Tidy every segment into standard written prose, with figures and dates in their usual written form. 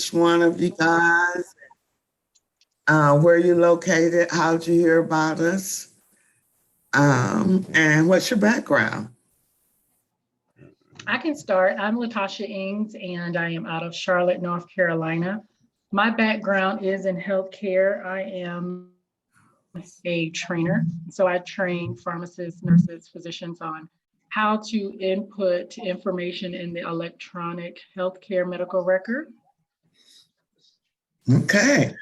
one of you guys, where you located, how'd you hear about us, and what's your background? I can start. I'm Latasha Ings, and I am out of Charlotte, North Carolina. My background is in healthcare. I am a trainer. So I train pharmacists, nurses, physicians on how to input information in the electronic healthcare medical record. Okay.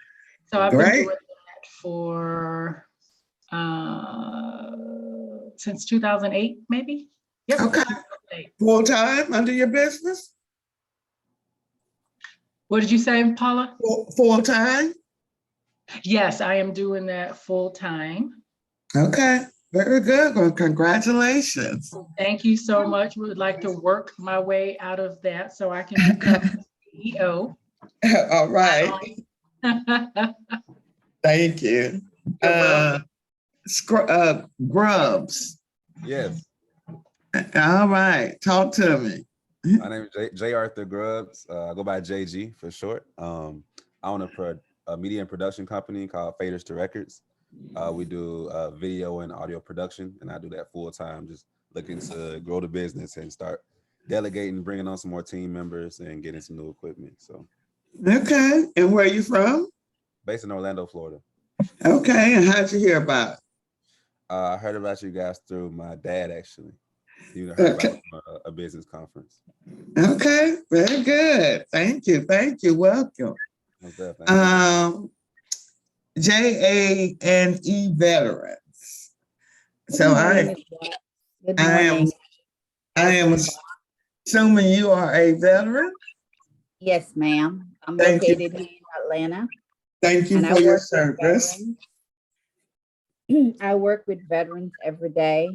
So I've Great. been doing that for since 2008, maybe. Yep. Okay. 2008. Full time under your business? What did you say, Paula? Full time? Yes, I am doing that full time. Okay. Very good. Well, congratulations. Thank you so much. Would like to work my way out of that so I can become CEO. All right. Thank you. Grubs. Yes. All right. Talk to me. My name is J. Arthur Grubbs. I go by JG for short. I own a media and production company called Faders to Records. We do video and audio production, and I do that full time, just looking to grow the business and start delegating, bringing on some more team members and getting some new equipment. So. Okay. And where are you from? Based in Orlando, Florida. Okay. And how'd you hear about it? I heard about you guys through my dad, actually. You heard about a business conference. Okay. Very good. Thank you. Thank you. Welcome. JA&E veterans. So I am assuming you are a veteran. Yes, ma'am. I'm located here in Atlanta. Thank you for your service. I work with veterans every day.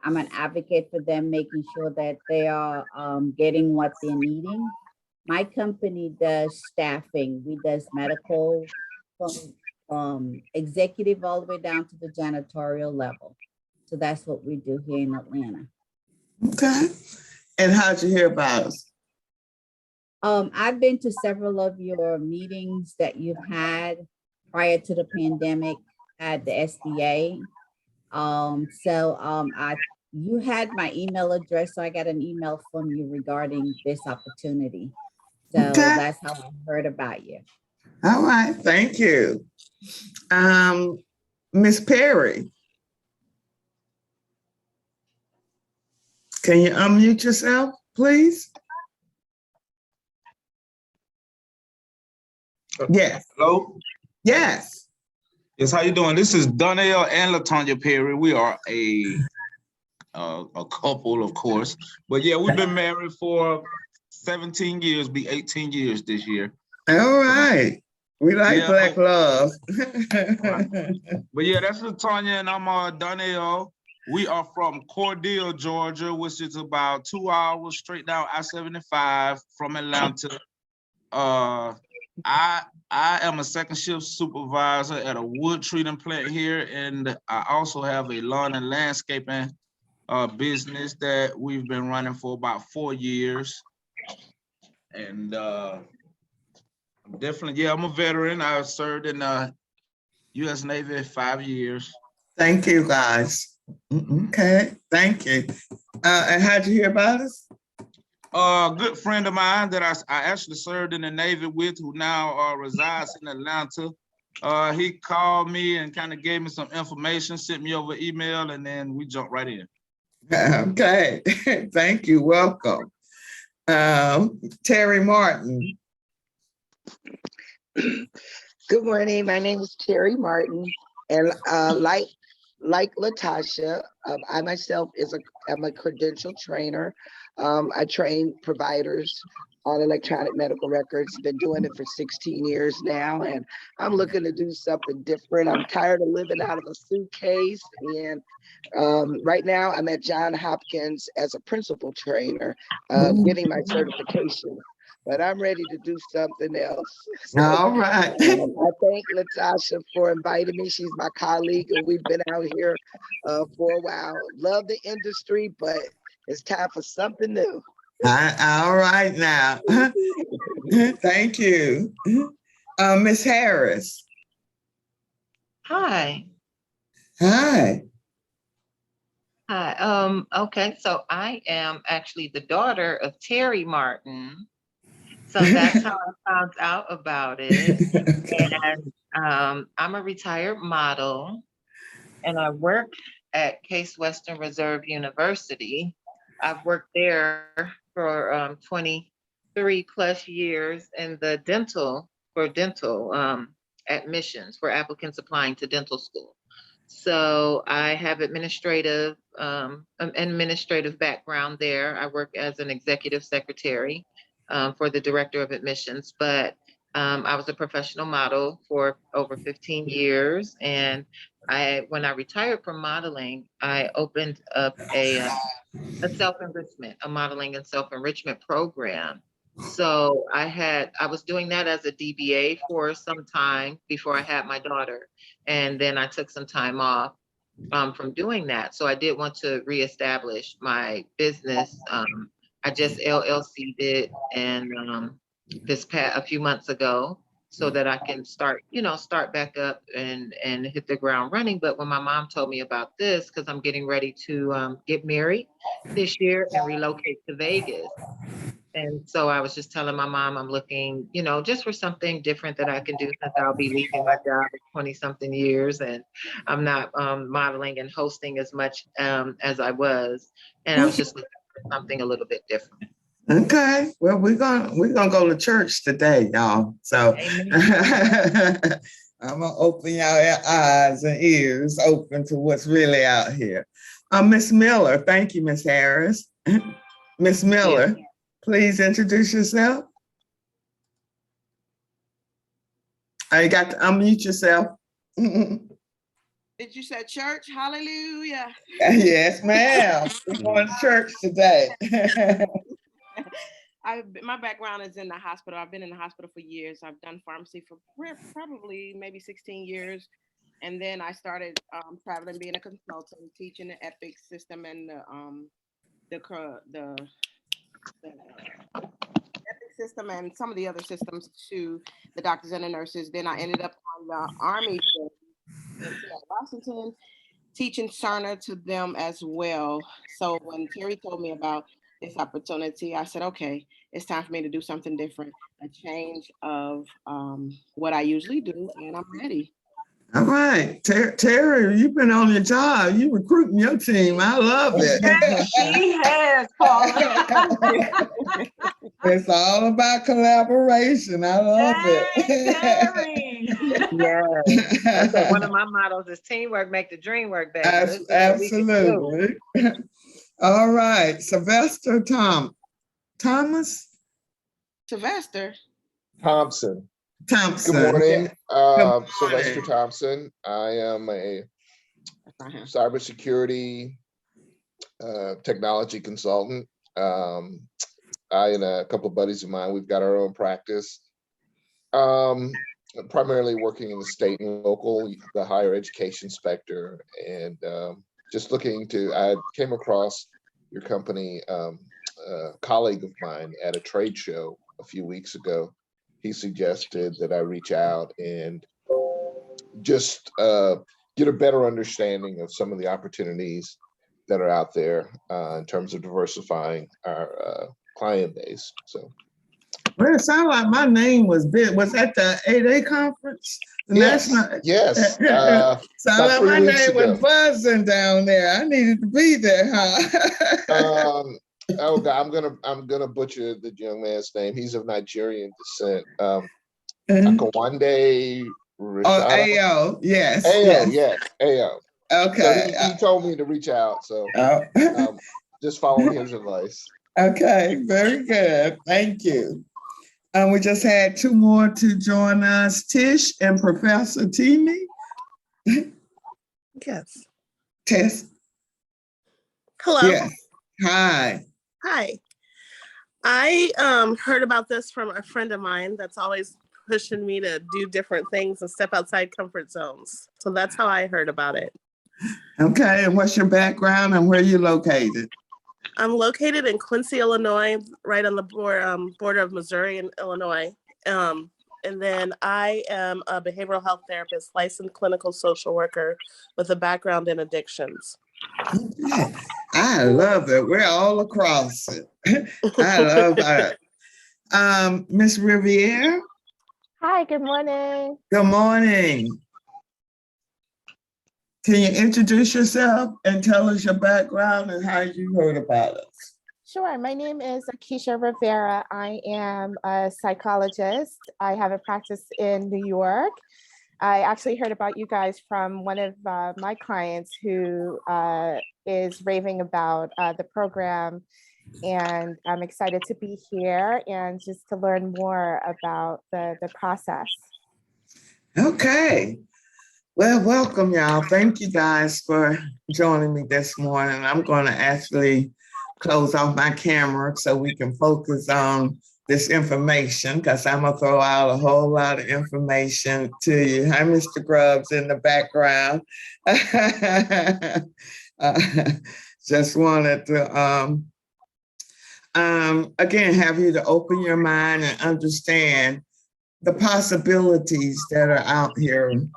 I'm an advocate for them, making sure that they are getting what they're needing. My company does staffing. We does medical from executive all the way down to the janitorial level. So that's what we do here in Atlanta. Okay. And how'd you hear about us? I've been to several of your meetings that you've had prior to the pandemic at the SBA. You had my email address, so I got an email from you regarding this opportunity. So that's how I heard about you. All right, thank you. Ms. Perry, can you unmute yourself, please? Yes. Hello? Yes. Yes, how you doing? This is Donnell and LaTonya Perry. We are a couple, of course. But yeah, we've been married for 17 years, be 18 years this year. All right. We like black love. But yeah, that's LaTonya and I'm Donnell. We are from Cordele, Georgia, which is about 2 hours straight down I-75 from Atlanta. I am a second shift supervisor at a wood treating plant here, and I also have a lawn and landscaping business that we've been running for about 4 years. And definitely, yeah, I'm a veteran. I served in the U.S. Navy 5 years. Thank you, guys. Okay, thank you. And how'd you hear about us? A good friend of mine that I actually served in the Navy with, who now resides in Atlanta. He called me and kind of gave me some information, sent me over email, and then we jumped right in. Okay, thank you. Welcome. Terry Martin. Good morning. My name is Terry Martin, and like Latasha, I myself am a credential trainer. I train providers on electronic medical records. Been doing it for 16 years now, and I'm looking to do something different. I'm tired of living out of a suitcase, and right now I'm at Johns Hopkins as a principal trainer, getting my certification. But I'm ready to do something else. So, all right. I thank Latasha for inviting me. She's my colleague, and we've been out here for a while. Love the industry, but it's time for something new. All right now. Thank you. Ms. Harris. Hi. Hi. Hi. Okay, so I am actually the daughter of Terry Martin. So that's how I found out about it. And I'm a retired model, and I work at Case Western Reserve University. I've worked there for 23 plus years in the dental admissions for applicants applying to dental school. So I have an administrative background there. I work as an executive secretary for the director of admissions, but I was a professional model for over 15 years. And when I retired from modeling, I opened up a modeling and self-enrichment program. So I was doing that as a DBA for some time before I had my daughter. And then I took some time off from doing that. So I did want to reestablish my business. I just LLC'd it and a few months ago, so that I can start back up and hit the ground running. But when my mom told me about this, because I'm getting ready to get married this year and relocate to Vegas. And so I was just telling my mom I'm looking, just for something different that I can do, since I'll be leaving my job in 20 something years, and I'm not modeling and hosting as much as I was. And I was just looking for something a little bit different. Okay, well, we're gonna go to church today, y'all. So I'm gonna open y'all eyes and ears open to what's really out here. Miss Miller, thank you, Miss Harris. Miss Miller, please introduce yourself. You got to unmute yourself. Did you say church? Hallelujah. Yes, ma'am. We're going to church today. My background is in the hospital. I've been in the hospital for years. I've done pharmacy for probably maybe 16 years. And then I started traveling, being a consultant, teaching the EPIC system and the EPIC system and some of the other systems to the doctors and the nurses. Then I ended up on the Army in Washington, teaching Cerner to them as well. So when Terry told me about this opportunity, I said, okay, it's time for me to do something different, a change of what I usually do, and I'm ready. All right, Terry, you've been on your job. You recruiting your team. I love it. Yes, she has, Paula. It's all about collaboration. I love Terry. Yes. That's like one of my mottos is teamwork make the dream work, baby. Absolutely. All right, Sylvester Thomas? Sylvester Thompson. Thompson. Good morning. Good morning. Sylvester Thompson. I am a cybersecurity technology consultant. I and a couple of buddies of mine, we've got our own practice. Primarily working in the state and local, the higher education sector, and just I came across your company, a colleague of mine at a trade show a few weeks ago. He suggested that I reach out and just get a better understanding of some of the opportunities that are out there in terms of diversifying our client base. So. Well, it sounded like my name was big. Was at the 8A conference? Yes. Sounded like my name was buzzing down there. I needed to be there, huh? Oh God, I'm gonna butcher the young man's name. He's of Nigerian descent. Akawande Rashada. Oh, AO, yes. Yes, AO. Okay. So he told me to reach out. So just following his advice. Okay, very good. Thank you. We just had two more to join us, Tish and Professor Timi. Yes. Tess. Hello. Yes. Hi. Hi. I heard about this from a friend of mine that's always pushing me to do different things and step outside comfort zones. So that's how I heard about it. Okay, and what's your background and where are you located? I'm located in Quincy, Illinois, right on the border of Missouri and Illinois. And then I am a behavioral health therapist, licensed clinical social worker with a background in addictions. Okay. I love it. We're all across it. I love that. Miss Riviere, Hi, good morning. good morning. Can you introduce yourself and tell us your background and how you heard about us? Sure, my name is Keisha Rivera. I am a psychologist. I have a practice in New York. I actually heard about you guys from one of my clients who is raving about the program. And I'm excited to be here and just to learn more about the process. Okay. Well, welcome, y'all. Thank you guys for joining me this morning. I'm going to actually close off my camera so we can focus on this information because I'm going to throw out a whole lot of information to you. Hi, Mr. Grubbs in the background. Just wanted to, again, have you to open your mind and understand the possibilities that are out here in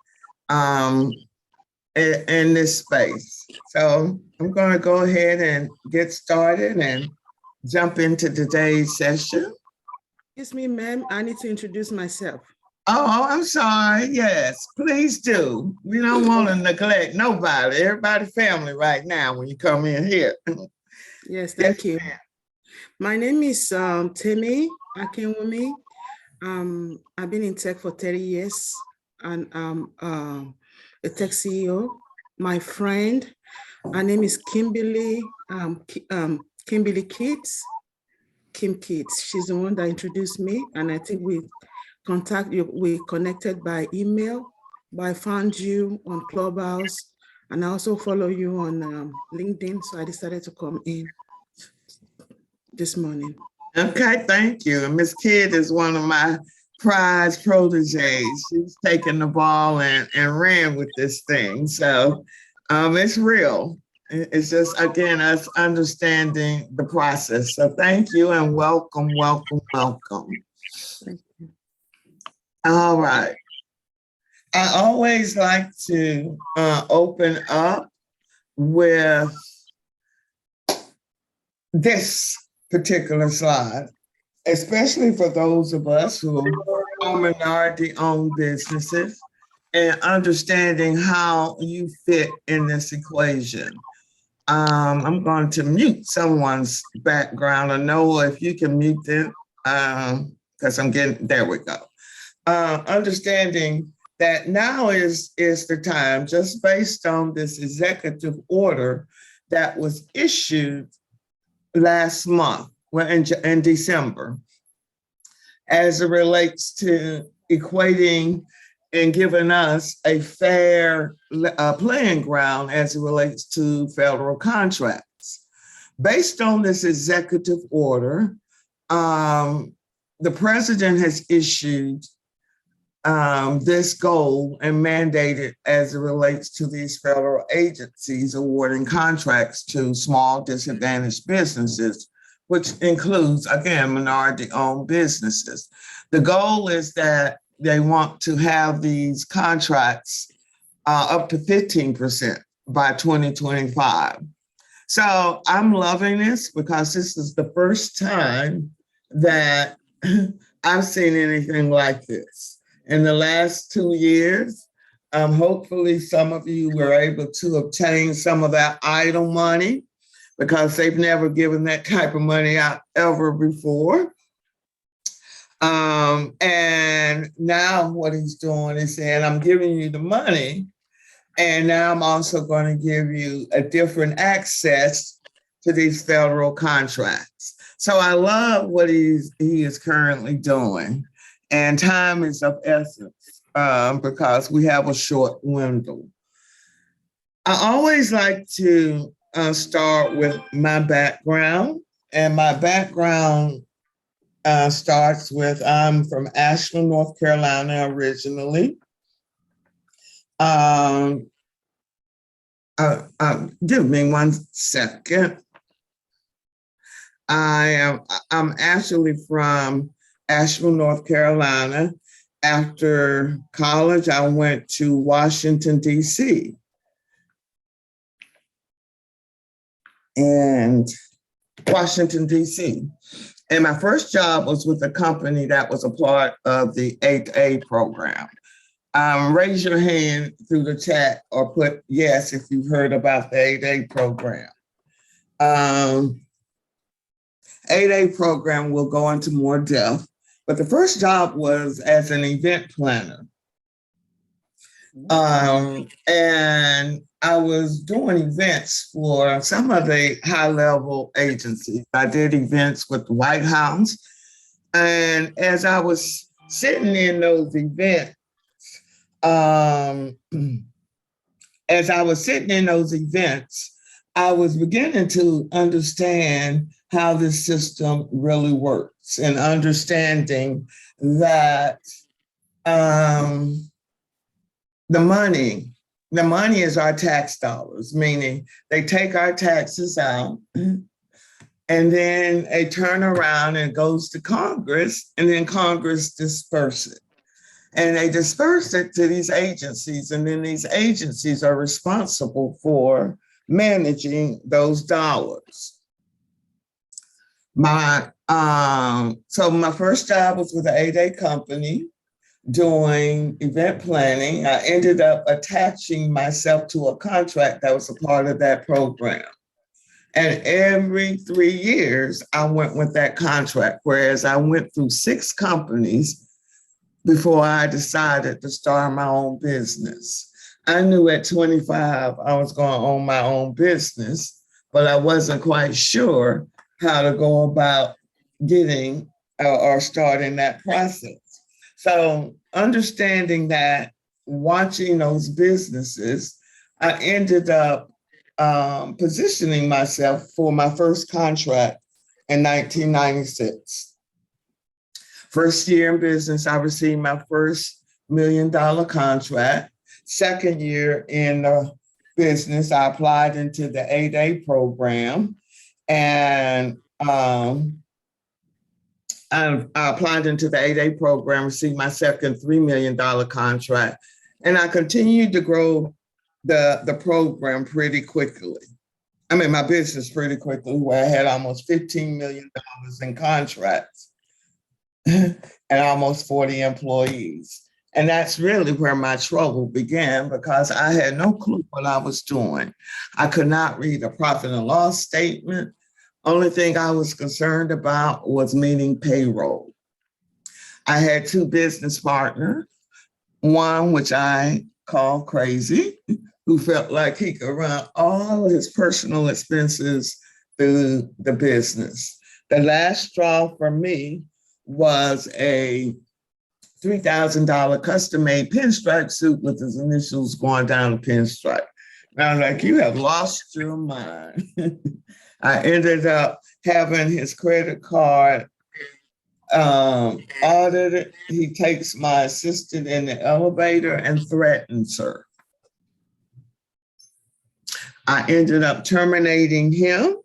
this space. So I'm going to go ahead and get started and jump into today's session. Excuse me, ma'am, I need to introduce myself. Oh, I'm sorry. Yes, please do. We don't want to neglect nobody. Everybody family right now when you come in here. Yes, thank you. My name is Temi Akinwumi. I've been in tech for 30 years and I'm a tech CEO. My friend, her name is Kimberly Kitts. Kim Kitts. She's the one that introduced me, and I think we connected by email, but I found you on Clubhouse, and I also follow you on LinkedIn, so I decided to come in this morning. Okay, thank you. And Miss Kidd is one of my prize proteges. She's taken the ball and ran with this thing. So it's real. It's just, again, us understanding the process. So thank you and welcome, welcome, welcome. Thank you. All right. I always like to open up with this particular slide, especially for those of us who are minority-owned businesses and understanding how you fit in this equation. I'm going to mute someone's background. I know if you can mute them, because I'm getting, there we go. Understanding that now is the time, just based on this executive order that was issued last month, well, in December, as it relates to equating and giving us a fair playing ground as it relates to federal contracts. Based on this executive order, the president has issued this goal and mandated as it relates to these federal agencies awarding contracts to small disadvantaged businesses, which includes, again, minority-owned businesses. The goal is that they want to have these contracts up to 15% by 2025. So I'm loving this because this is the first time that I've seen anything like this. In the last 2 years, hopefully some of you were able to obtain some of that idle money because they've never given that type of money out ever before. And now what he's doing is saying, I'm giving you the money, and now I'm also going to give you a different access to these federal contracts. So I love what he is currently doing. And time is of essence because we have a short window. I always like to start with my background, and my background starts with, I'm from Asheville, North Carolina originally. Give me 1 second. I'm actually from Asheville, North Carolina. After college, I went to Washington, D.C. And my first job was with a company that was a part of the 8A program. Raise your hand through the chat or put yes if you've heard about the 8A program. 8A program will go into more depth, but the first job was as an event planner. And I was doing events for some of the high-level agencies. I did events with the White House. And as I was sitting in those events, I was beginning to understand how this system really works and understanding that the money is our tax dollars, meaning they take our taxes out and then they turn around and it goes to Congress, and then Congress disperses it. And they disperse it to these agencies, and then these agencies are responsible for managing those dollars. So my first job was with an 8A company doing event planning. I ended up attaching myself to a contract that was a part of that program. And every 3 years, I went with that contract, whereas I went through 6 companies before I decided to start my own business. I knew at 25 I was going to own my own business, but I wasn't quite sure how to go about getting or starting that process. So understanding that, watching those businesses, I ended up positioning myself for my first contract in 1996. First year in business, I received my first $1 million contract. Second year in the business, I applied into the 8A program, and I applied into the 8A program, received my second $3 million contract, and I continued to grow the program pretty quickly. I mean, my business pretty quickly, where I had almost $15 million in contracts and almost 40 employees. And that's really where my trouble began, because I had no clue what I was doing. I could not read a profit and loss statement. Only thing I was concerned about was meeting payroll. I had 2 business partners, one which I call crazy, who felt like he could run all his personal expenses through the business. The last straw for me was a $3,000 custom-made pinstripe suit with his initials going down the pinstripe. And I was like, you have lost your mind. I ended up having his credit card audited. He takes my assistant in the elevator and threatens her. I ended up terminating him.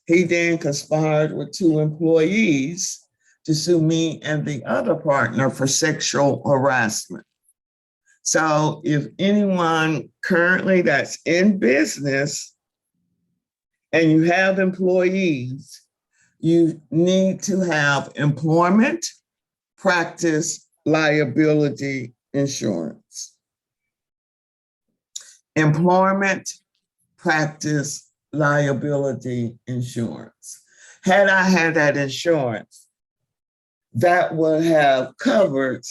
He then conspired with 2 employees to sue me and the other partner for sexual harassment. So if anyone currently that's in business and you have employees, you need to have employment practice liability insurance. Employment practice liability insurance. Had I had that insurance, that would have covered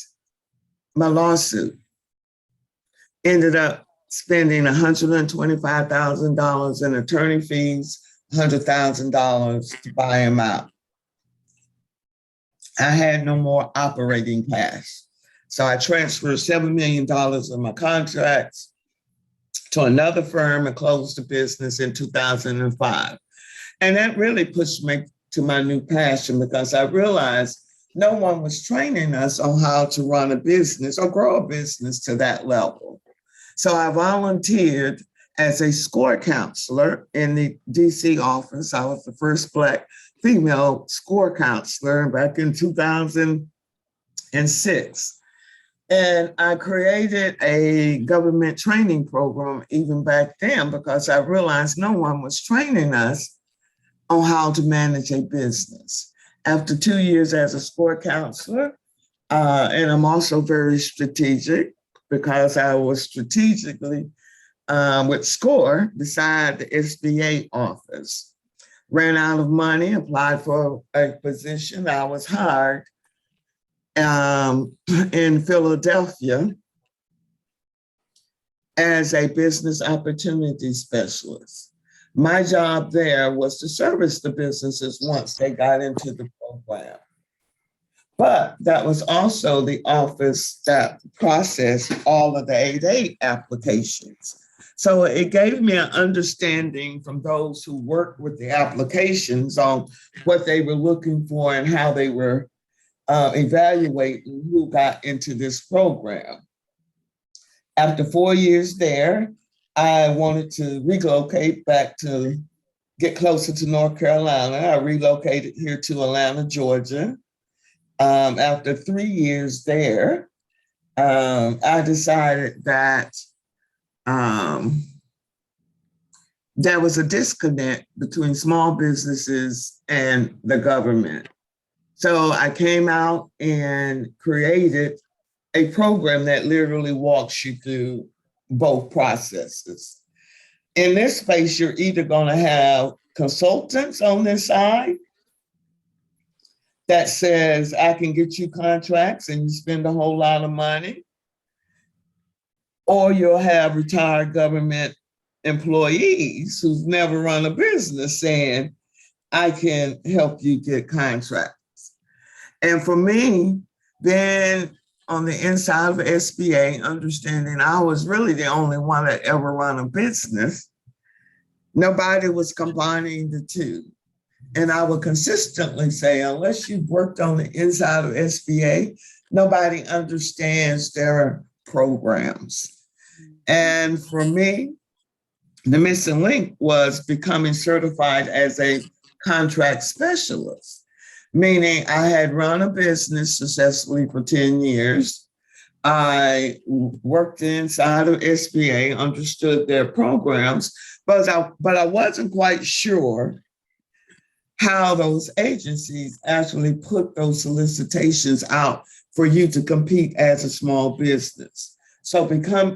my lawsuit. Ended up spending $125,000 in attorney fees, $100,000 to buy him out. I had no more operating cash. So I transferred $7 million of my contracts to another firm and closed the business in 2005. And that really pushed me to my new passion, because I realized no one was training us on how to run a business or grow a business to that level. So I volunteered as a score counselor in the DC office. I was the first Black female score counselor back in 2006. And I created a government training program even back then because I realized no one was training us on how to manage a business. After 2 years as a score counselor, and I'm also very strategic because I was strategically with SCORE beside the SBA office. Ran out of money, applied for a position. I was hired in Philadelphia as a business opportunity specialist. My job there was to service the businesses once they got into the program. But that was also the office that processed all of the 8A applications. So it gave me an understanding from those who worked with the applications on what they were looking for and how they were evaluating who got into this program. After 4 years there, I wanted to relocate back to get closer to North Carolina. I relocated here to Atlanta, Georgia. After 3 years there, I decided that there was a disconnect between small businesses and the government. So I came out and created a program that literally walks you through both processes. In this space, you're either going to have consultants on this side that says, I can get you contracts and you spend a whole lot of money, or you'll have retired government employees who've never run a business saying, I can help you get contracts. And for me, then on the inside of SBA, understanding I was really the only one that ever run a business, nobody was combining the two. And I would consistently say, unless you've worked on the inside of SBA, nobody understands their programs. And for me, the missing link was becoming certified as a contract specialist, meaning I had run a business successfully for 10 years. I worked inside of SBA, understood their programs, but I wasn't quite sure how those agencies actually put those solicitations out for you to compete as a small business. So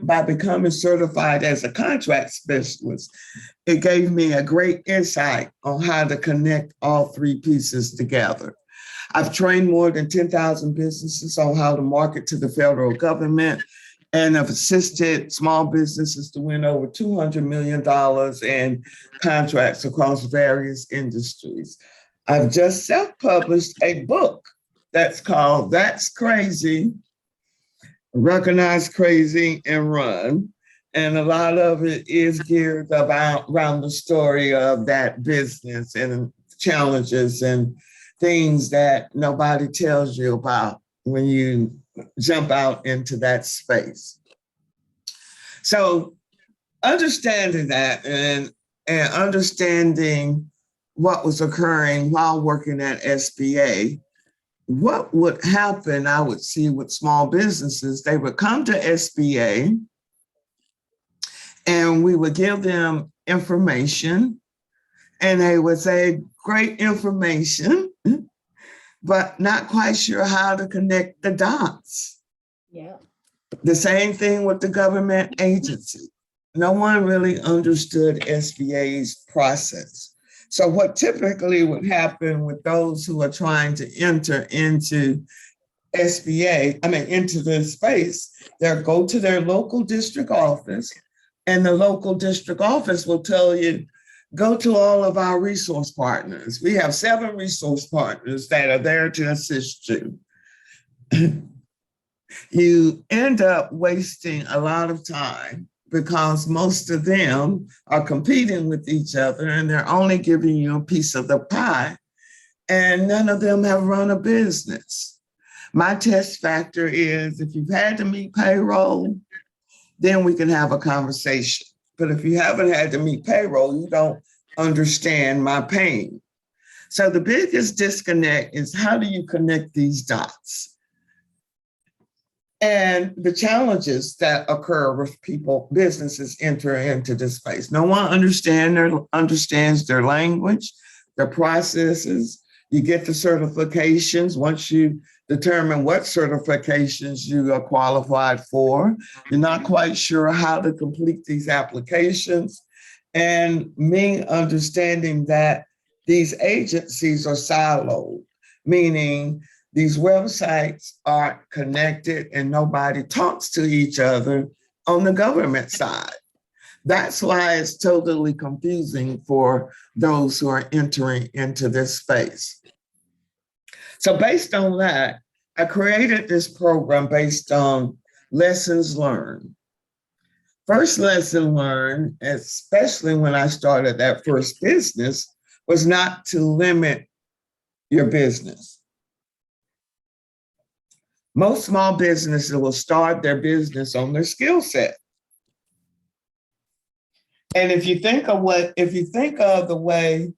by becoming certified as a contract specialist, it gave me a great insight on how to connect all three pieces together. I've trained more than 10,000 businesses on how to market to the federal government, and I've assisted small businesses to win over $200 million in contracts across various industries. I've just self-published a book that's called That's Crazy, Recognize Crazy and Run. And a lot of it is geared around the story of that business and challenges and things that nobody tells you about when you jump out into that space. So understanding that and understanding what was occurring while working at SBA, what would happen, I would see with small businesses, they would come to SBA and we would give them information and they would say, great information, but not quite sure how to connect the dots. Yeah. The same thing with the government agency. No one really understood SBA's process. So what typically would happen with those who are trying to enter into into the space, they'll go to their local district office and the local district office will tell you, go to all of our resource partners. We have 7 resource partners that are there to assist you. You end up wasting a lot of time because most of them are competing with each other and they're only giving you a piece of the pie, and none of them have run a business. My test factor is if you've had to meet payroll, then we can have a conversation. But if you haven't had to meet payroll, you don't understand my pain. So the biggest disconnect is how do you connect these dots? And the challenges that occur with people, businesses enter into this space. No one understands their language, their processes. You get the certifications. Once you determine what certifications you are qualified for, you're not quite sure how to complete these applications. And me understanding that these agencies are siloed, meaning these websites aren't connected and nobody talks to each other on the government side. That's why it's totally confusing for those who are entering into this space. So based on that, I created this program based on lessons learned. First lesson learned, especially when I started that first business, was not to limit your business. Most small businesses will start their business on their skill set. And if you think of the way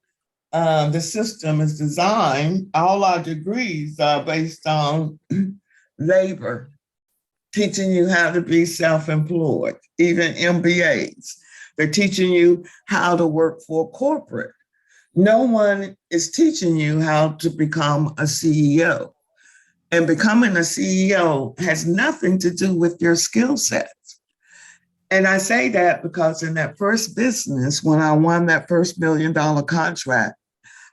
the system is designed, all our degrees are based on labor, teaching you how to be self-employed, even MBAs. They're teaching you how to work for corporate. No one is teaching you how to become a CEO. And becoming a CEO has nothing to do with your skill sets. And I say that because in that first business, when I won that first $1 million contract,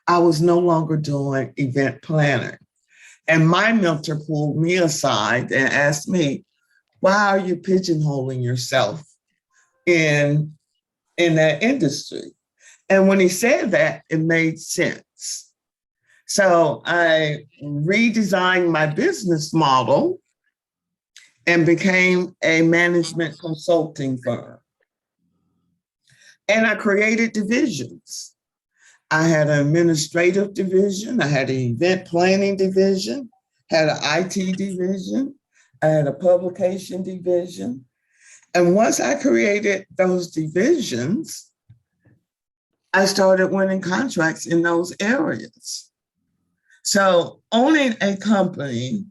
I was no longer doing event planning. And my mentor pulled me aside and asked me, why are you pigeonholing yourself in that industry? And when he said that, it made sense. So I redesigned my business model and became a management consulting firm. And I created divisions. I had an administrative division, I had an event planning division, had an IT division, I had a publication division. And once I created those divisions, I started winning contracts in those areas. So owning a company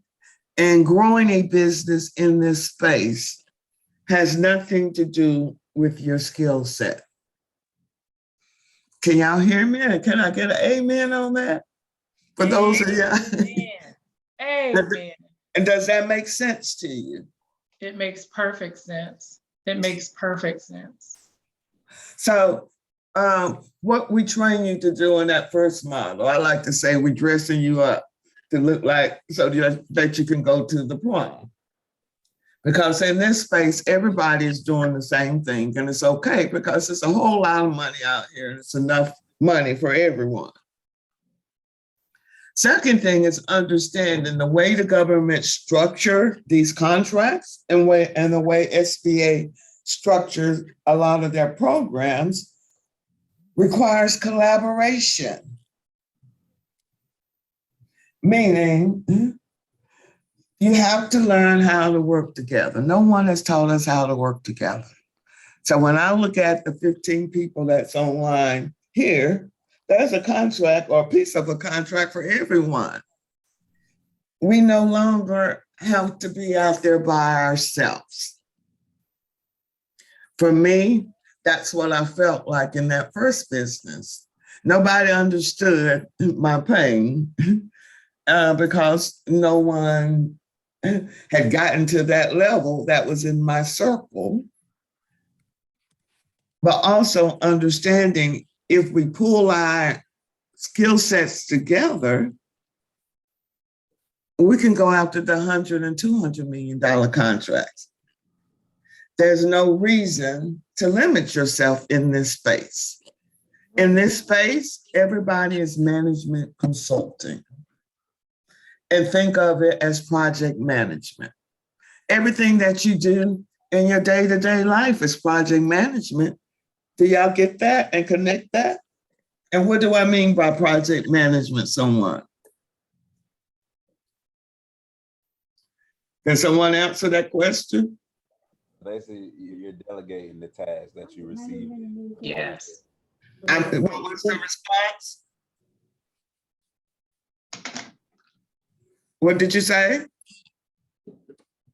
and growing a business in this space has nothing to do with your skill set. Can y'all hear me? Can I get an amen on that? For those of you. Amen. And does that make sense to you? It makes perfect sense. It makes perfect sense. So what we train you to do in that first model, I like to say we're dressing you up to look like so that you can go to the prom. Because in this space, everybody is doing the same thing, and it's okay because there's a whole lot of money out here, and it's enough money for everyone. Second thing is understanding the way the government structure these contracts and the way SBA structures a lot of their programs requires collaboration. Meaning, you have to learn how to work together. No one has taught us how to work together. So when I look at the 15 people that's online here, there's a contract or a piece of a contract for everyone. We no longer have to be out there by ourselves. For me, that's what I felt like in that first business. Nobody understood my pain because no one had gotten to that level that was in my circle. But also understanding if we pull our skill sets together, we can go after the $100 and $200 million contracts. There's no reason to limit yourself in this space. In this space, everybody is management consulting. And think of it as project management. Everything that you do in your day-to-day life is project management. Do y'all get that and connect that? And what do I mean by project management, someone? Can someone answer that question? Basically, you're delegating the task that you receive. Yes. What was the response? What did you say?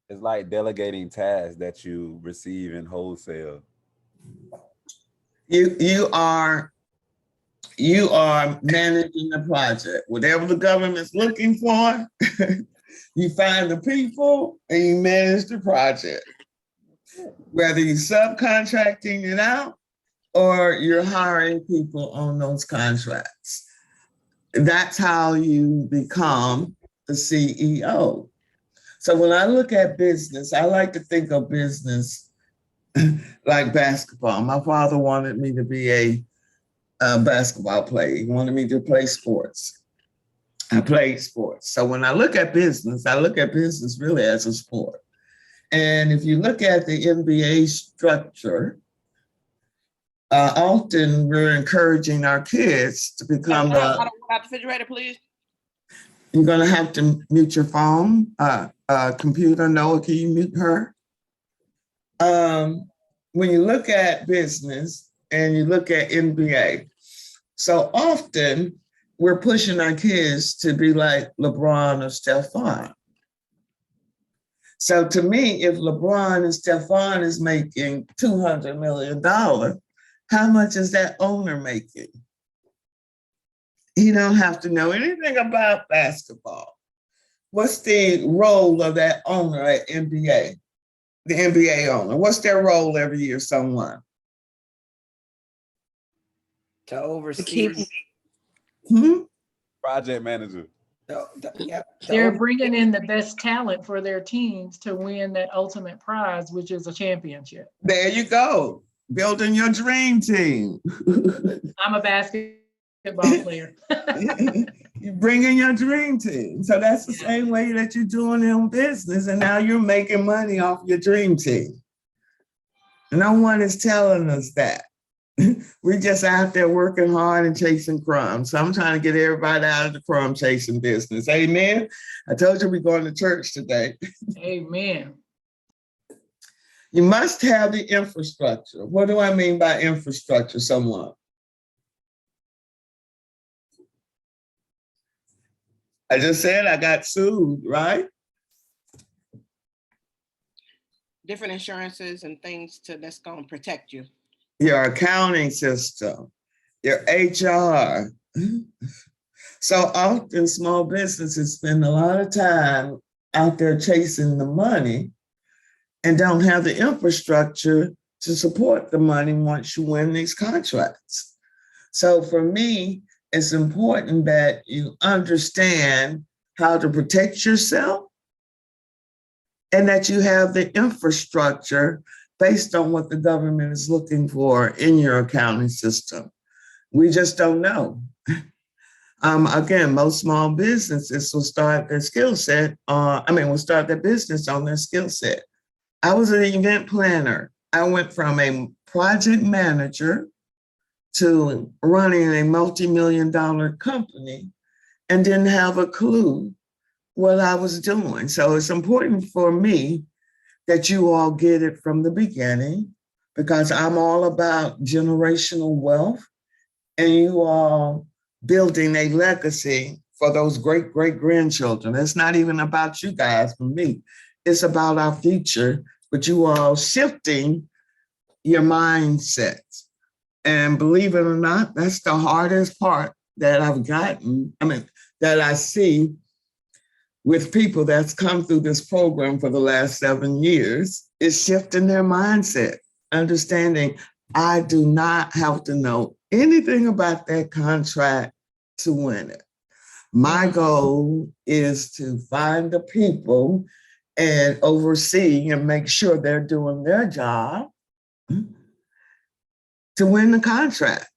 It's like delegating tasks that you receive in wholesale. You are managing the project. Whatever the government's looking for, you find the people and you manage the project. Whether you're subcontracting it out or you're hiring people on those contracts. That's how you become the CEO. So when I look at business, I like to think of business like basketball. My father wanted me to be a basketball player. He wanted me to play sports. I played sports. So when I look at business really as a sport. And if you look at the NBA structure, often we're encouraging our kids to become Out the refrigerator, please. You're gonna have to mute your phone, computer. Noah, can you mute her? When you look at business and you look at NBA, so often we're pushing our kids to be like LeBron or Stephon. So to me, if LeBron and Stephon is making $200 million, how much is that owner making? He don't have to know anything about basketball. What's the role of that owner at NBA? The NBA owner, what's their role every year, someone? To oversee. Project manager. They're bringing in the best talent for their teams to win that ultimate prize, which is a championship. There you go. Building your dream team. I'm a basketball player. You bring in your dream team. So that's the same way that you're doing in business. And now you're making money off your dream team. No one is telling us that. We're just out there working hard and chasing crumbs. So I'm trying to get everybody out of the crumb chasing business. Amen. I told you we're going to church today. Amen. You must have the infrastructure. What do I mean by infrastructure, someone? I just said I got sued, right? Different insurances and things that's going to protect you. Your accounting system, your HR. So often small businesses spend a lot of time out there chasing the money and don't have the infrastructure to support the money once you win these contracts. So for me, it's important that you understand how to protect yourself and that you have the infrastructure based on what the government is looking for in your accounting system. We just don't know. Again, most small businesses will start their skill set, will start their business on their skill set. I was an event planner. I went from a project manager to running a multi-million-dollar company and didn't have a clue what I was doing. So it's important for me that you all get it from the beginning, because I'm all about generational wealth and you all building a legacy for those great, great grandchildren. It's not even about you guys, for me. It's about our future, but you all shifting your mindsets. And believe it or not, that's the hardest part that that I see with people that's come through this program for the last 7 years, is shifting their mindset, understanding I do not have to know anything about that contract to win it. My goal is to find the people and oversee and make sure they're doing their job to win the contract.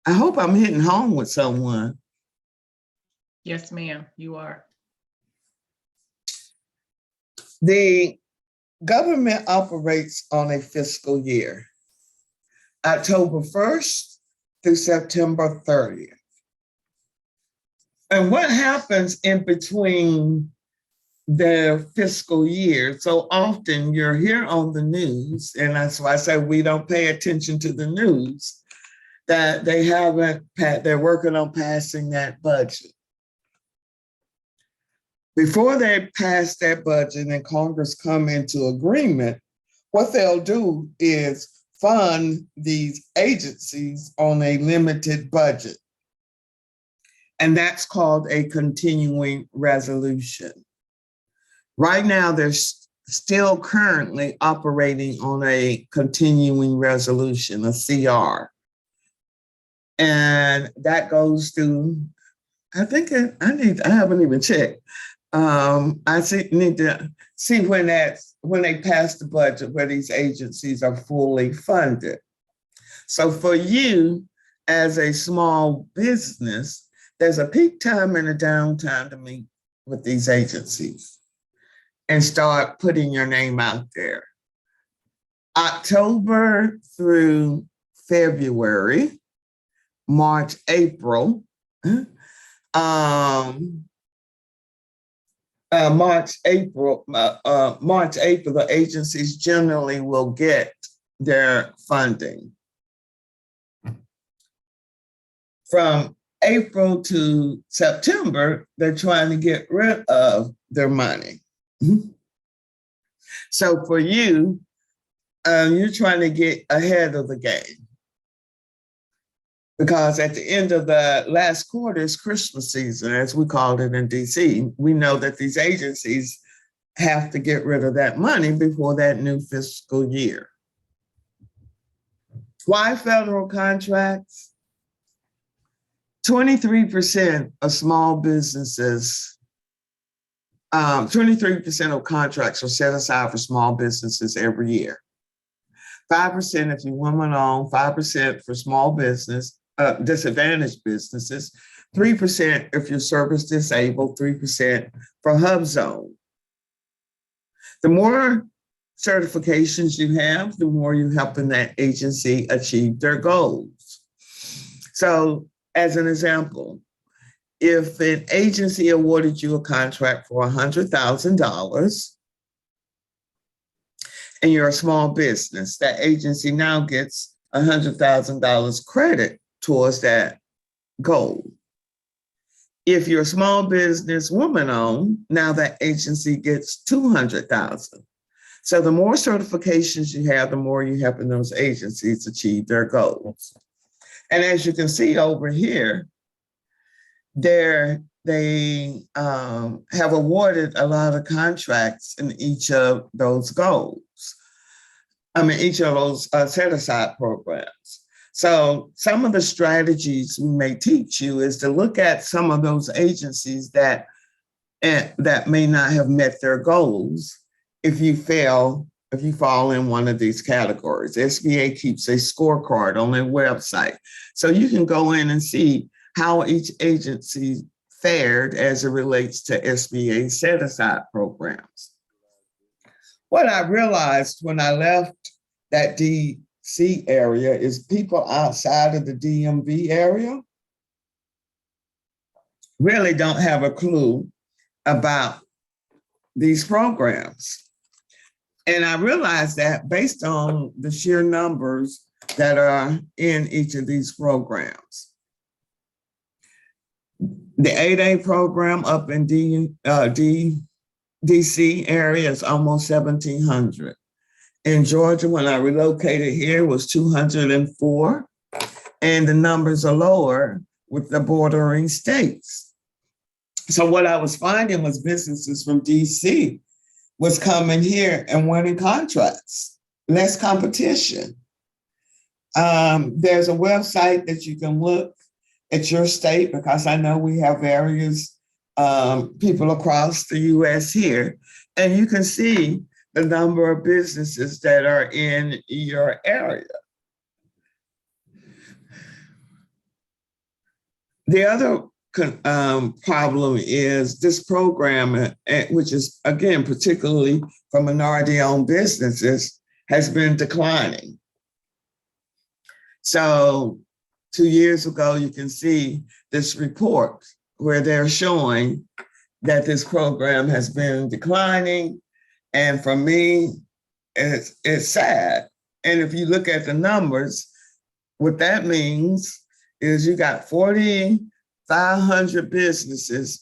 I hope I'm hitting home with someone. Yes, ma'am, you are. The government operates on a fiscal year, October 1st through September 30th. And what happens in between their fiscal year? So often you're here on the news, and that's why I say we don't pay attention to the news, that they're working on passing that budget. before they pass that budget and Congress come into agreement, what they'll do is fund these agencies on a limited budget. And that's called a continuing resolution. Right now, they're still currently operating on a continuing resolution, a CR. And that goes through, I think I haven't even checked. Need to see when they pass the budget, where these agencies are fully funded. So for you as a small business, there's a peak time and a downtime to meet with these agencies and start putting your name out there. October through February, March, April, March, April, the agencies generally will get their funding. From April to September, they're trying to get rid of their money. So for you, you're trying to get ahead of the game. Because at the end of the last quarter is Christmas season, as we called it in DC. We know that these agencies have to get rid of that money before that new fiscal year. Why federal contracts? 23% of small businesses, 23% of contracts are set aside for small businesses every year. 5% if you're woman-owned, 5% for small business, disadvantaged businesses, 3% if you're service disabled, 3% for Hubzone. The more certifications you have, the more you're helping that agency achieve their goals. So as an example, if an agency awarded you a contract for $100,000 and you're a small business, that agency now gets $100,000 credit towards that goal. If you're a small business woman-owned, now that agency gets $200,000. So the more certifications you have, the more you're helping those agencies achieve their goals. And as you can see over here, they have awarded a lot of contracts in each of those goals. Each of those set-aside programs. So some of the strategies we may teach you is to look at some of those agencies that may not have met their goals if you fall in one of these categories. SBA keeps a scorecard on their website. So you can go in and see how each agency fared as it relates to SBA set-aside programs. What I realized when I left that DC area is people outside of the DMV area really don't have a clue about these programs. And I realized that based on the sheer numbers that are in each of these programs. The 8A program up in DC area is almost 1,700. In Georgia, when I relocated here, was 204. And the numbers are lower with the bordering states. So what I was finding was businesses from DC was coming here and winning contracts, less competition. There's a website that you can look at your state, because I know we have various people across the US here, and you can see the number of businesses that are in your area. The other problem is this program, which is, again, particularly for minority-owned businesses, has been declining. So 2 years ago, you can see this report where they're showing that this program has been declining. And for me, it's sad. And if you look at the numbers, what that means is you got 4,500 businesses,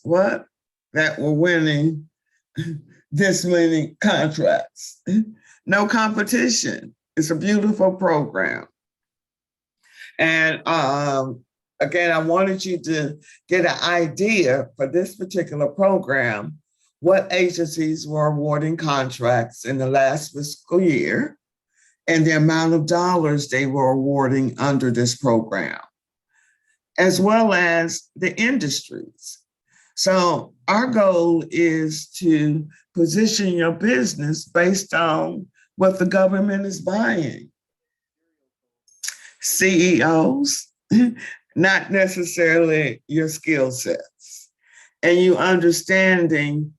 that were winning this many contracts. No competition. It's a beautiful program. And again, I wanted you to get an idea for this particular program, what agencies were awarding contracts in the last fiscal year and the amount of dollars they were awarding under this program, as well as the industries. So our goal is to position your business based on what the government is buying. CEOs, not necessarily your skill sets, and you understanding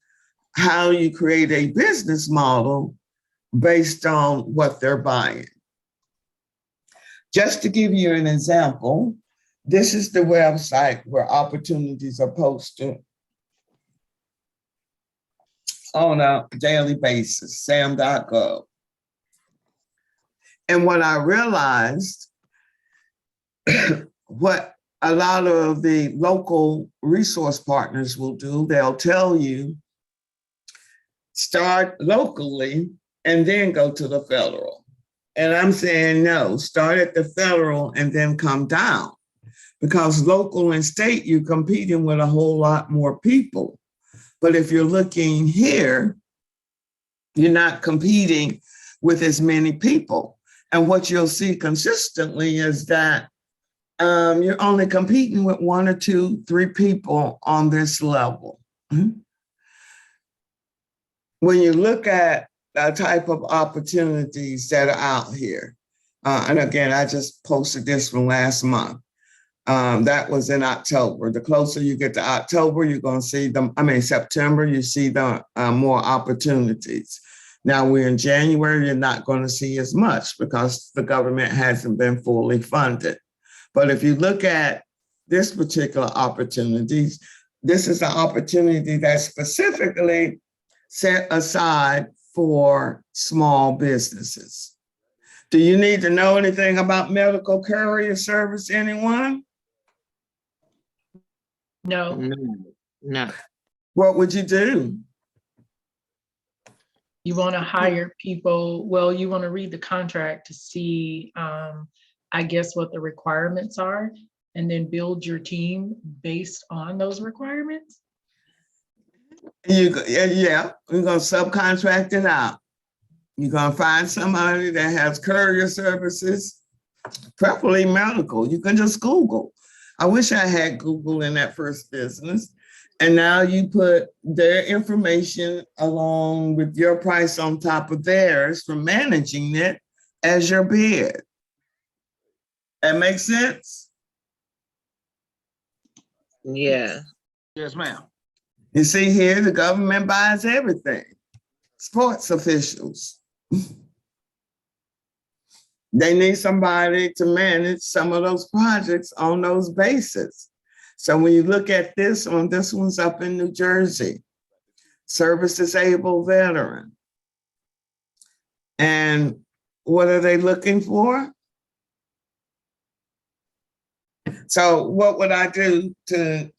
how you create a business model based on what they're buying. Just to give you an example, this is the website where opportunities are posted on a daily basis, sam.gov. And what I realized, what a lot of the local resource partners will do, they'll tell you, start locally and then go to the federal. And I'm saying, no, start at the federal and then come down. Because local and state, you're competing with a whole lot more people. But if you're looking here, you're not competing with as many people. And what you'll see consistently is that you're only competing with 1 or 2, 3 people on this level. When you look at the type of opportunities that are out here, and again, I just posted this from last month. That was in October. The closer you get to October, you're going to see them. September, you see the more opportunities. Now we're in January, you're not going to see as much because the government hasn't been fully funded. But if you look at this particular opportunities, this is an opportunity that's specifically set aside for small businesses. Do you need to know anything about medical courier service, anyone? No. No. What would you do? You want to hire people, well, you want to read the contract to see, I guess, what the requirements are, and then build your team based on those requirements. You're going to subcontract it out. You're going to find somebody that has courier services, preferably medical. You can just Google. I wish I had Google in that first business. And now you put their information along with your price on top of theirs for managing it as your bid. That makes sense? Yeah. Yes, ma'am. You see here, the government buys everything. Sports officials. They need somebody to manage some of those projects on those bases. So when you look at this one, this one's up in New Jersey, service disabled veteran. And what are they looking for? So what would I do to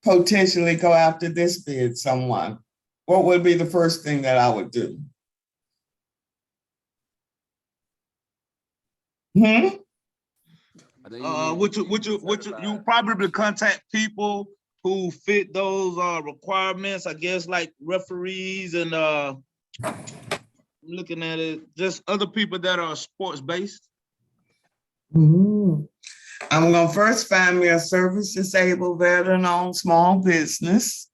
potentially go after this bid, someone? What would be the first thing that I would do? You probably contact people who fit those requirements, I guess, like referees and looking at it, just other people that are sports based. I'm gonna first find me a service disabled veteran-owned small business,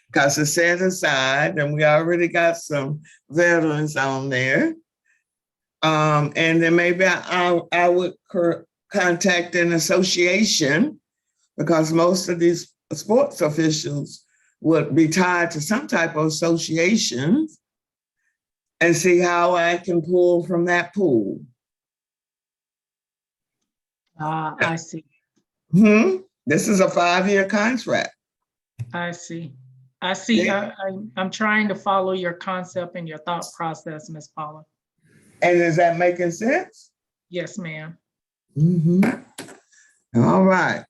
because it's set aside, and we already got some veterans on there. And then maybe I would contact an association, because most of these sports officials would be tied to some type of association, and see how I can pull from that pool. I see. This is a 5-year contract. I see. I see. Yeah. I'm trying to follow your concept and your thought process, Ms. Paula. And is that making sense? Yes, ma'am. All right.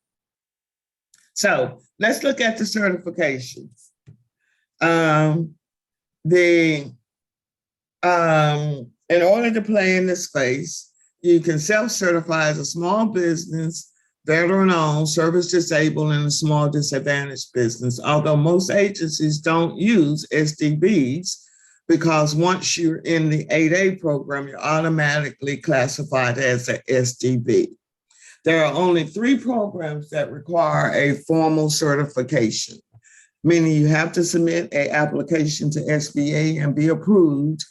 So let's look at the certifications. In order to play in this space, you can self-certify as a small business, veteran-owned, service disabled, and a small disadvantaged business, although most agencies don't use SDBs because once you're in the 8A program, you're automatically classified as an SDB. There are only 3 programs that require a formal certification, meaning you have to submit an application to SBA and be approved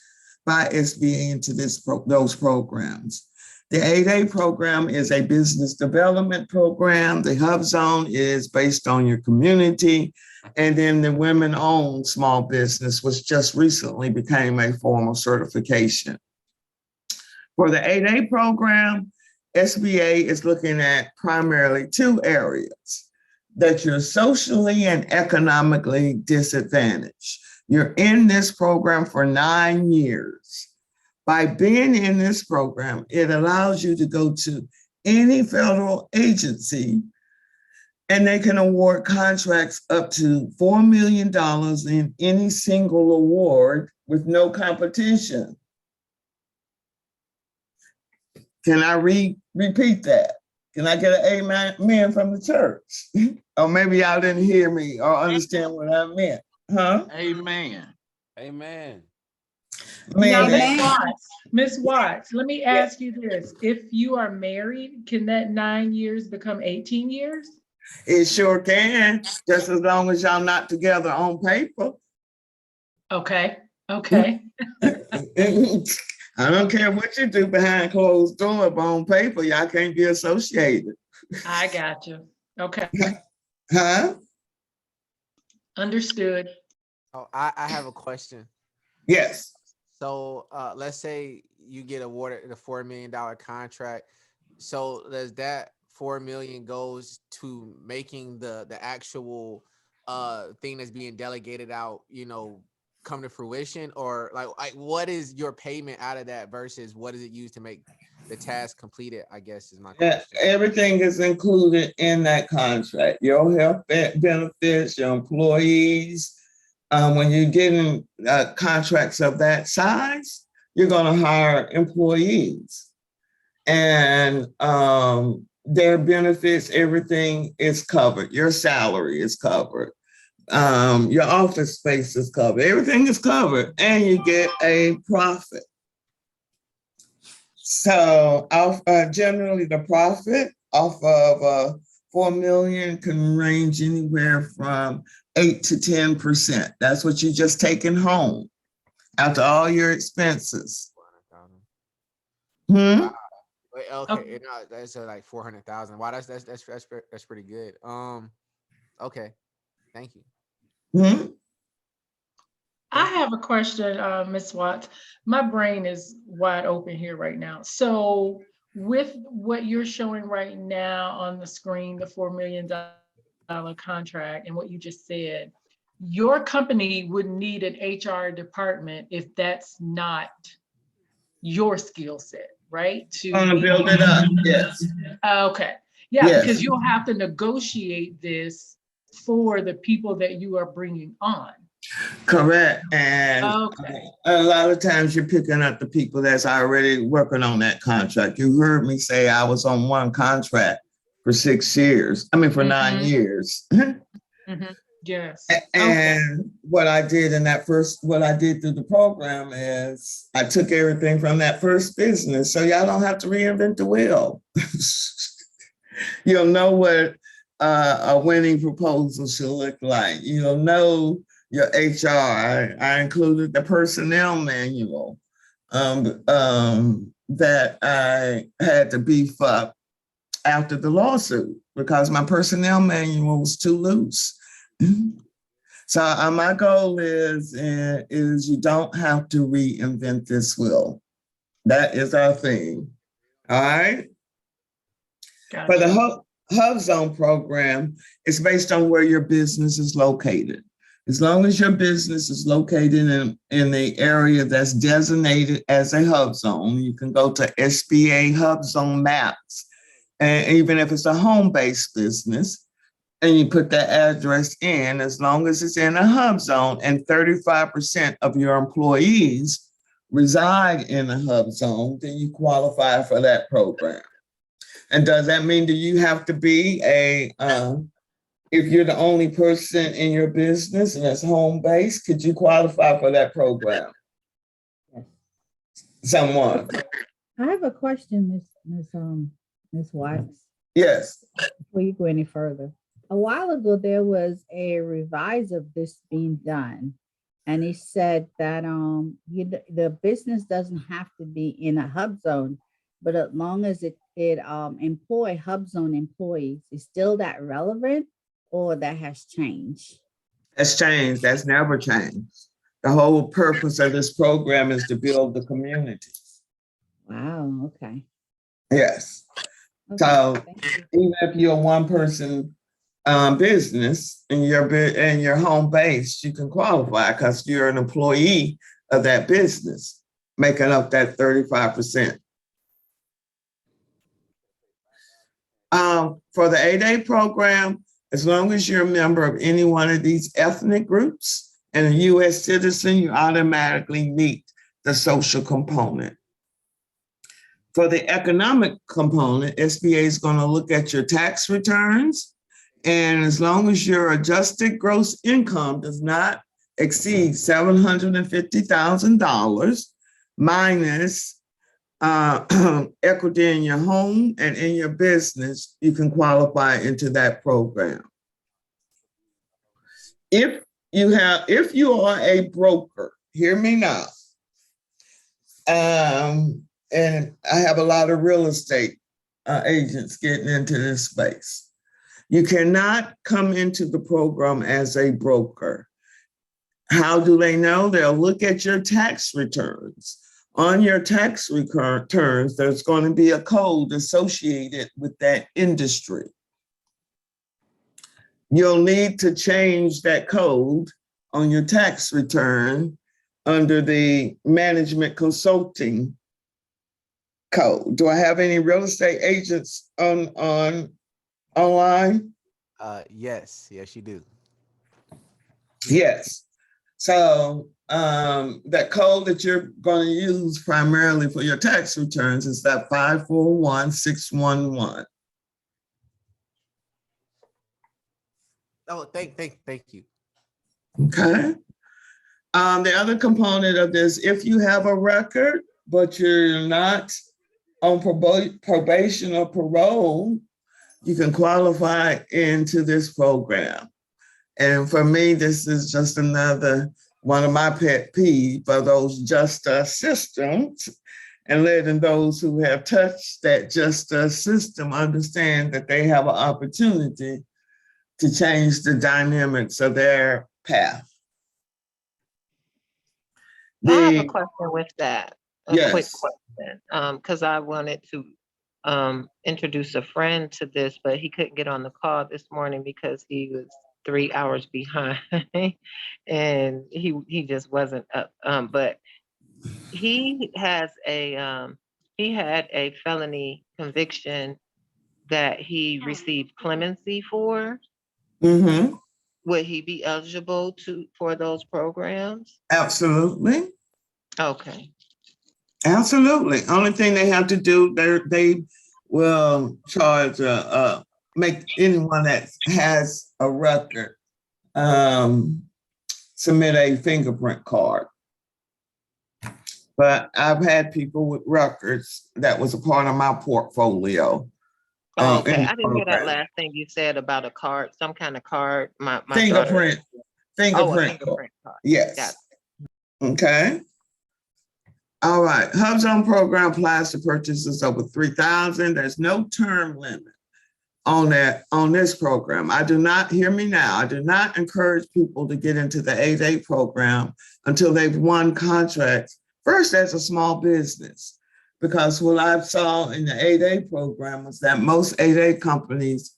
by SBA into those programs. The 8A program is a business development program. The Hubzone is based on your community. And then the women-owned small business, which just recently became a formal certification. For the 8A program, SBA is looking at primarily 2 areas: that you're socially and economically disadvantaged. You're in this program for 9 years. By being in this program, it allows you to go to any federal agency and they can award contracts up to $4 million in any single award with no competition. Can I repeat that? Can I get an amen from the church? Or maybe y'all didn't hear me or understand what I meant. Huh? Amen. Amen. Now, Man, Ms. Watts, let me ask you this. If you are married, can that 9 years become 18 years? it sure can, just as long as y'all not together on paper. Okay, okay. I don't care what you do behind closed doors, but on paper, y'all can't be associated. I got you. Okay, Huh? understood. Oh, I have a question. Yes. So let's say you get awarded the $4 million contract. So does that $4 million goes to making the actual thing that's being delegated out, come to fruition? Or like what is your payment out of that versus what is it used to make the task completed, I guess is my question. Everything is included in that contract. Your health benefits, your employees. When you're getting contracts of that size, you're going to hire employees. And their benefits, everything is covered. Your salary is covered. Your office space is covered. Everything is covered. And you get a profit. So generally the profit off of 4 million can range anywhere from 8 to 10%. That's what you just taking home after all your expenses. Wow. Okay, no, that's like 400,000. Wow, that's pretty good. Okay, thank you. I have a question, Ms. Watts. My brain is wide open here right now. So with what you're showing right now on the screen, the $4 million contract and what you just said, your company would need an HR department if that's not your skill set, right? To build it up, yes. Okay, yeah, Yes. because you'll have to negotiate this for the people that you are bringing on. Correct. And okay. A lot of times you're picking up the people that's already working on that contract. You heard me say I was on one contract for 6 years. I mean, for 9 years. Yes. And what I did what I did through the program is I took everything from that first business. So y'all don't have to reinvent the wheel. You'll know what a winning proposal should look like. You'll know your HR. I included the personnel manual that I had to beef up after the lawsuit because my personnel manual was too loose. So my goal is you don't have to reinvent this wheel. That is our thing. All right. Gotcha. For the Hubzone program, it's based on where your business is located. As long as your business is located in the area that's designated as a hub zone, you can go to SBA Hubzone maps. And even if it's a home-based business, and you put that address in, as long as it's in a hub zone and 35% of your employees reside in a hub zone, then you qualify for that program. And does that mean that you have to be if you're the only person in your business and it's home based, could you qualify for that program? Yes. Someone? I have a question, Ms. Watts, Yes. before you go any further. A while ago, there was a revise of this being done. And he said that the business doesn't have to be in a hub zone, but as long as it employ hub zone employees, is still that relevant or that has changed? That's changed. That's never changed. The whole purpose of this program is to build the community. Wow, okay. Yes. Okay, So thank you. even if you're a one-person business and you're home based, you can qualify because you're an employee of that business, making up that 35%. For the 8A program, as long as you're a member of any one of these ethnic groups and a U.S. citizen, you automatically meet the social component. For the economic component, SBA is going to look at your tax returns. And as long as your adjusted gross income does not exceed $750,000 minus equity in your home and in your business, you can qualify into that program. If you are a broker, hear me now. And I have a lot of real estate agents getting into this space. You cannot come into the program as a broker. How do they know? They'll look at your tax returns. On your tax returns, there's going to be a code associated with that industry. You'll need to change that code on your tax return under the management consulting code. Do I have any real estate agents online? Yes, you do. Yes. So that code that you're going to use primarily for your tax returns is that 541611. Oh, thank you. Okay. The other component of this, if you have a record, but you're not on probation or parole, you can qualify into this program. And for me, this is just another one of my pet peeves for those just systems, and letting those who have touched that just system understand that they have an opportunity to change the dynamics of their path. I have a question with that, a quick Yes. question, because I wanted to introduce a friend to this, but he couldn't get on the call this morning because he was 3 hours behind and he just wasn't up. But he has he had a felony conviction that he received clemency for. Mm-hmm. Would he be eligible for those programs? Absolutely. Okay. Absolutely. Only thing they have to do, they will charge make anyone that has a record submit a fingerprint card. But I've had people with records that was a part of my portfolio. Okay, I didn't hear that last thing you said about a card, some kind of card. My fingerprint. daughter. Fingerprint card. Yes. Got it. Okay. All right. Hubzone program applies to purchases over 3,000. There's no term limit on this program. I do not, hear me now, I do not encourage people to get into the 8A program until they've won contracts first as a small business. Because what I saw in the 8A program was that most 8A companies,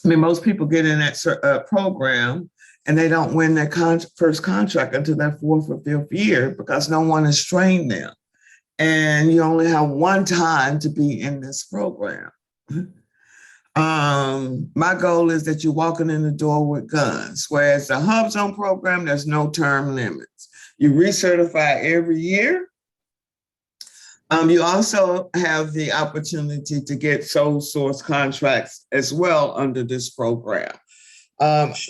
most people get in that program and they don't win their first contract until their 4th or 5th year because no one has trained them. And you only have one time to be in this program. My goal is that you're walking in the door with guns, whereas the Hubzone program, there's no term limits. You recertify every year. You also have the opportunity to get sole source contracts as well under this program.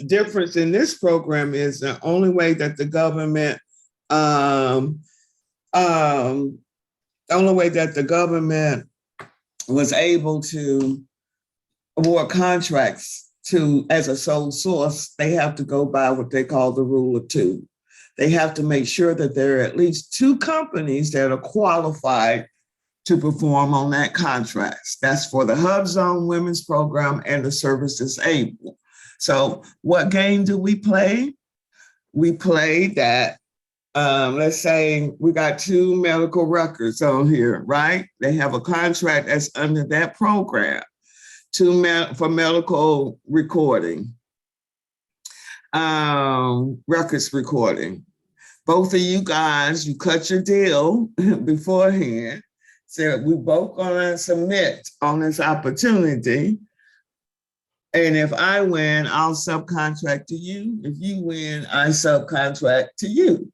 Difference in this program is the only way that the government, was able to award contracts to as a sole source, they have to go by what they call the rule of two. They have to make sure that there are at least two companies that are qualified to perform on that contract. That's for the Hubzone Women's Program and the Service Disabled. So what game do we play? We play that, let's say we got two medical records on here, right? They have a contract that's under that program for medical recording, records recording. Both of you guys, you cut your deal beforehand. So we both gonna submit on this opportunity. And if I win, I'll subcontract to you. If you win, I subcontract to you.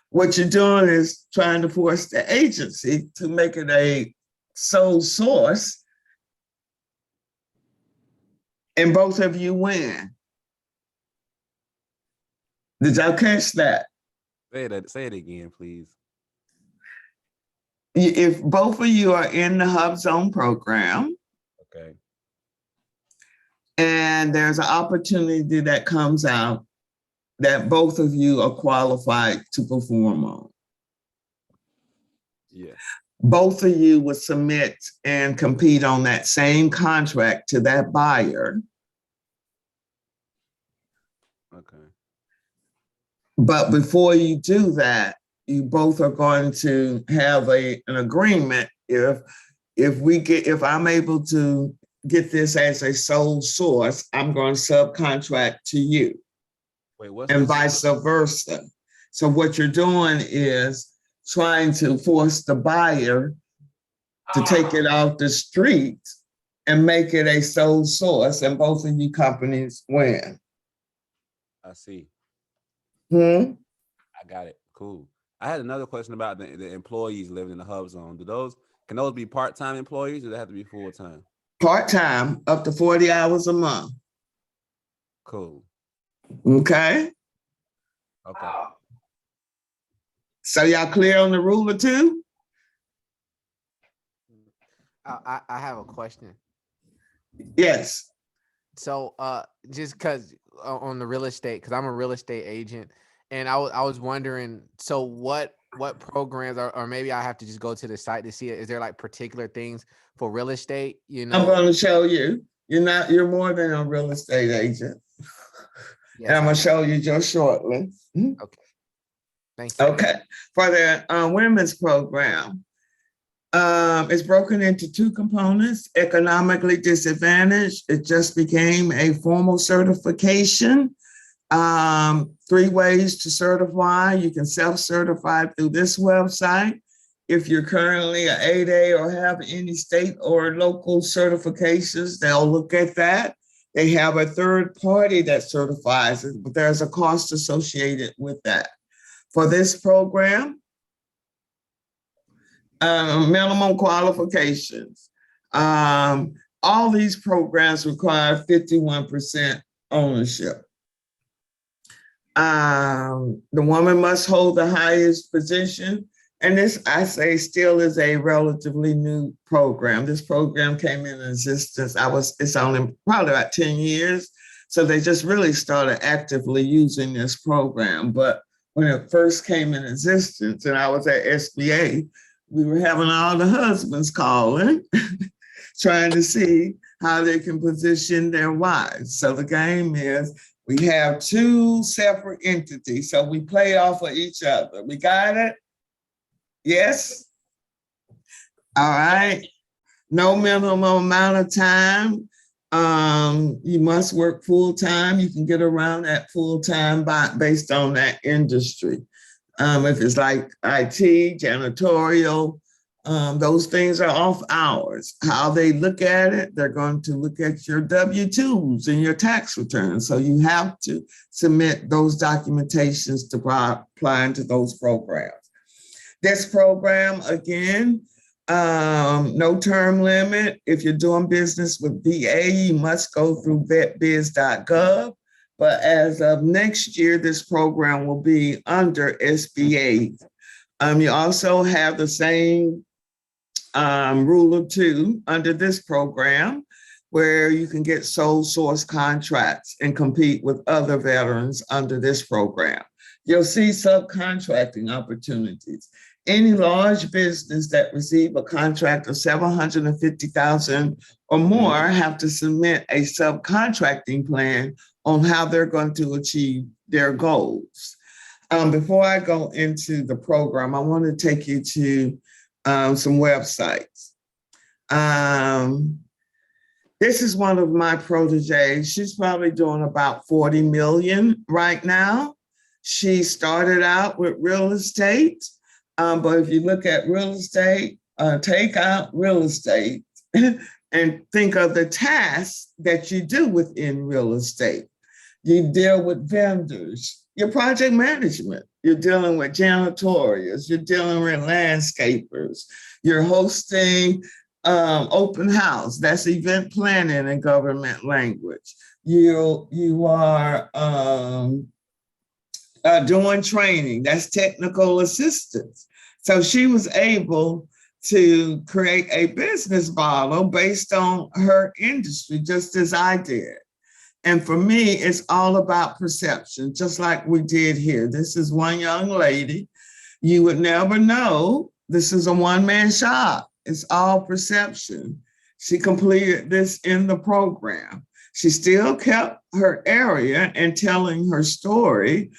What you're doing is trying to force the agency to make it a sole source, and both of you win. Did y'all catch that? Say it again, please. If both of you are in the Hubzone program, okay, and there's an opportunity that comes out that both of you are qualified to perform on. Yeah. Both of you would submit and compete on that same contract to that buyer. Okay. But before you do that, you both are going to have an agreement. If I'm able to get this as a sole source, I'm going to subcontract to you. Wait, what's and this? vice versa. So what you're doing is trying to force the buyer to take it off the street and make it a sole source, and both of you companies win. I see. Hmm? I got it. Cool. I had another question about the employees living in the Hubzone. Can those be part-time employees, or do they have to be full-time? Part-time, up to 40 hours a month. Cool. Okay. Okay. So y'all clear on the rule of two? I have a question. Yes. So just because on the real estate, because I'm a real estate agent, and I was wondering, so what programs or maybe I have to just go to the site to see it. Is there like particular things for real estate? You know, I'm going to show you. You're more than a real estate agent. yes, and I'm going to show you just shortly. Okay. Thank you. Okay. For the women's program, it's broken into two components. Economically disadvantaged, it just became a formal certification. 3 ways to certify. You can self-certify through this website. If you're currently an 8A or have any state or local certifications, they'll look at that. They have a third party that certifies it, but there's a cost associated with that. For this program, minimum qualifications. All these programs require 51% ownership. The woman must hold the highest position. And this, I say, still is a relatively new program. This program came in existence. It's only probably about 10 years. So they just really started actively using this program. But when it first came in existence and I was at SBA, we were having all the husbands calling, trying to see how they can position their wives. So the game is, we have 2 separate entities. So we play off of each other. We got it? Yes? All right. No minimum amount of time. You must work full time. You can get around that full time based on that industry. If it's like IT, janitorial, Those things are off hours. How they look at it, they're going to look at your W-2s and your tax returns. So you have to submit those documentations to apply into those programs. This program, again, no term limit. If you're doing business with VA, you must go through vetbiz.gov. But as of next year, this program will be under SBA. You also have the same rule of two under this program, where you can get sole source contracts and compete with other veterans under this program. You'll see subcontracting opportunities. Any large business that receive a contract of $750,000 or more have to submit a subcontracting plan on how they're going to achieve their goals. Before I go into the program, I want to take you to some websites. This is one of my proteges. She's probably doing about 40 million right now. She started out with real estate, but if you look at real estate, take out real estate and think of the tasks that you do within real estate. You deal with vendors, your project management, you're dealing with janitorials, you're dealing with landscapers, you're hosting open house, that's event planning in government language. You are doing training, that's technical assistance. So she was able to create a business model based on her industry, just as I did. And for me, it's all about perception, just like we did here. This is one young lady. You would never know this is a one-man shop. It's all perception. She completed this in the program. She still kept her area and telling her story,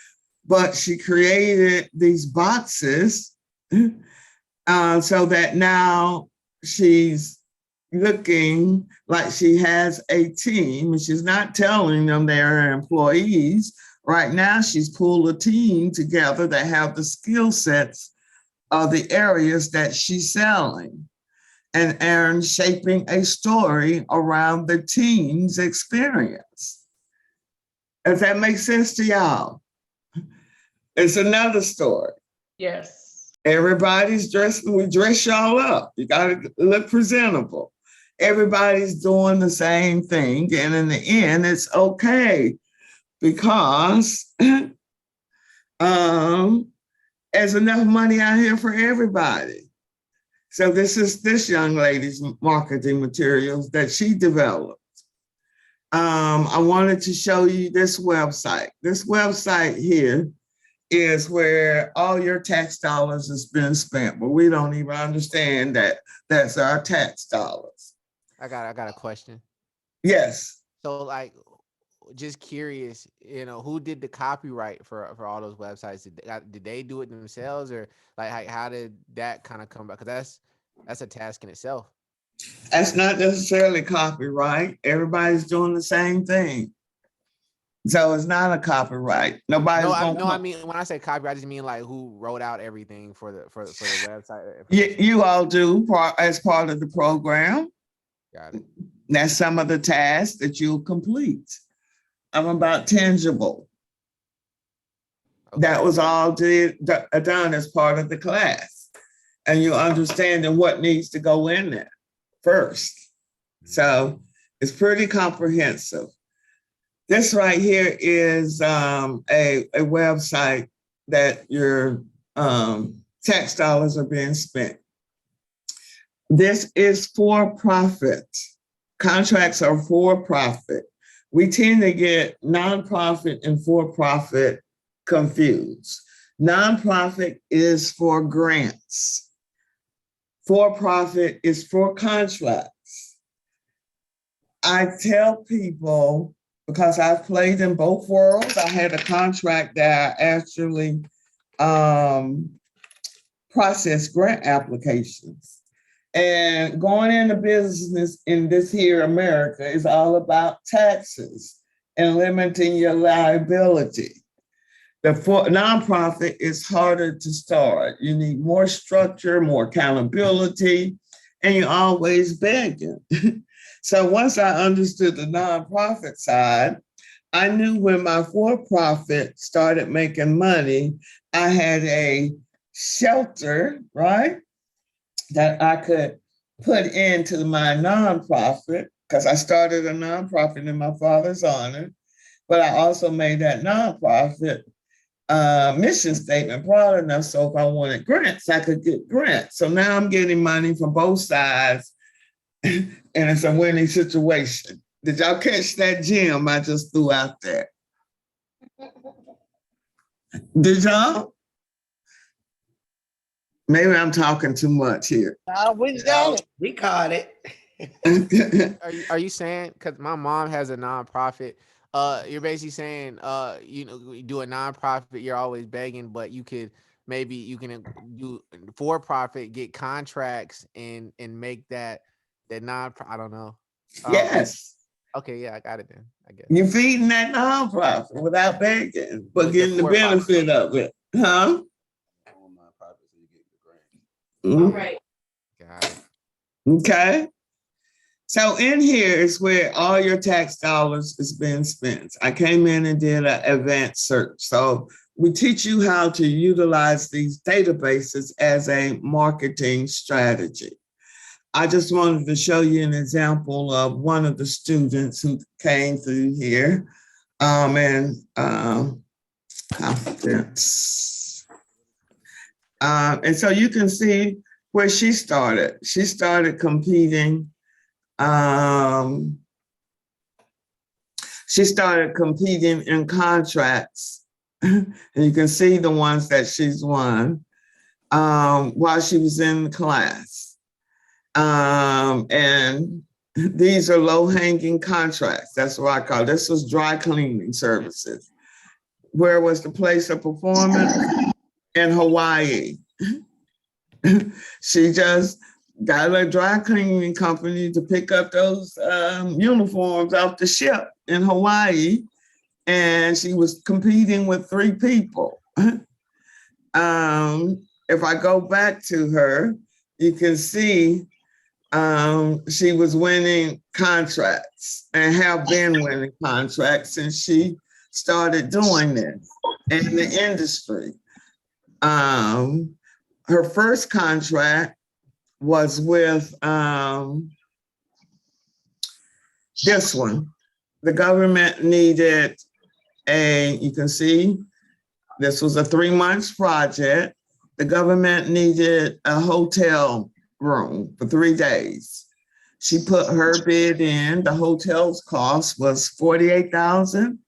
but she created these boxes so that now she's looking like she has a team, and she's not telling them they're employees. Right now, she's pulled a team together that have the skill sets of the areas that she's selling, and shaping a story around the team's experience. If that makes sense to y'all. It's another story. Yes. Everybody's dressed, we dress y'all up. You gotta look presentable. Everybody's doing the same thing. And in the end, it's okay because there's enough money out here for everybody. So this is this young lady's marketing materials that she developed. I wanted to show you this website. This website here is where all your tax dollars has been spent, but we don't even understand that that's our tax dollars. I got a question. Yes. So like, just curious, who did the copyright for all those websites? Did they do it themselves, or like how did that kind of come back? Because that's a task in itself. That's not necessarily copyright. Everybody's doing the same thing. So it's not a copyright. Nobody's I mean, when I say copyright, I just mean like who wrote out everything for the website. You all do as part of the program. Got it. That's some of the tasks that you'll complete. I'm about tangible. Okay. That was all done as part of the class. And you're understanding what needs to go in there first. So it's pretty comprehensive. This right here is a website that your tax dollars are being spent. This is for profit. Contracts are for profit. We tend to get nonprofit and for-profit confused. Nonprofit is for grants. For-profit is for contracts. I tell people, because I've played in both worlds, I had a contract that I actually processed grant applications. And going into business in this here America is all about taxes and limiting your liability. The nonprofit is harder to start. You need more structure, more accountability, and you're always begging. So once I understood the nonprofit side, I knew when my for-profit started making money, I had a shelter, right, that I could put into my nonprofit, because I started a nonprofit in my father's honor, but I also made that nonprofit mission statement broad enough so if I wanted grants, I could get grants. So now I'm getting money from both sides, and it's a winning situation. Did y'all catch that gem I just threw out there? Did y'all? Maybe I'm talking too much here. We got it. We caught it. Are you saying, because my mom has a nonprofit, you're basically saying, you do a nonprofit, you're always begging, but you can do for profit, get contracts and make that non, I don't know. Yes. Okay, yeah, I got it then. I guess You're feeding that nonprofit without begging, but With getting the benefit of it. Huh? All right. got it. Okay. So in here is where all your tax dollars is being spent. I came in and did an advanced search. So we teach you how to utilize these databases as a marketing strategy. I just wanted to show you an example of one of the students who came through here. Confidence. And so you can see where she started. She started competing. She started competing in contracts. And you can see the ones that she's won while she was in class. And these are low-hanging contracts. That's what I call it. This was dry cleaning services. Where was the place of performance? In Hawaii. She just got a dry cleaning company to pick up those uniforms off the ship in Hawaii, and she was competing with 3 people. If I go back to her, you can see she was winning contracts and have been winning contracts since she started doing this in the industry. Her first contract was with this one. The government needed you can see, this was a 3-month project. The government needed a hotel room for 3 days. She put her bid in. The hotel's cost was $48,000.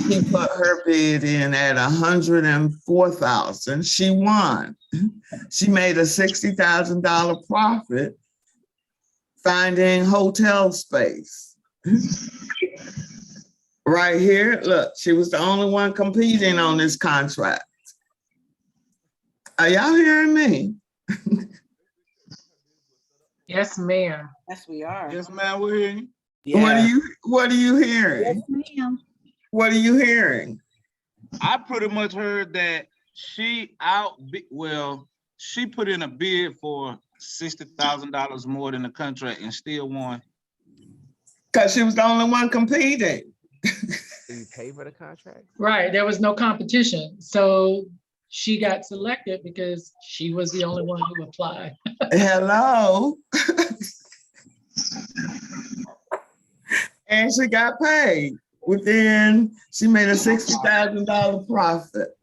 She put her bid in at $104,000. She won. She made a $60,000 profit finding hotel space. Right here, look, she was the only one competing on this contract. Are y'all hearing me? Yes, ma'am. Yes, we are. Yes, ma'am, we're hearing you. Yeah. What are you hearing? Yes, ma'am. What are you hearing? I pretty much heard that she put in a bid for $60,000 more than the contract and still won. Because she was the only one competing. Do you pay for the contract? Right, there was no competition. So she got selected because she was the only one who applied. Hello. And she got paid. She made a $60,000 profit.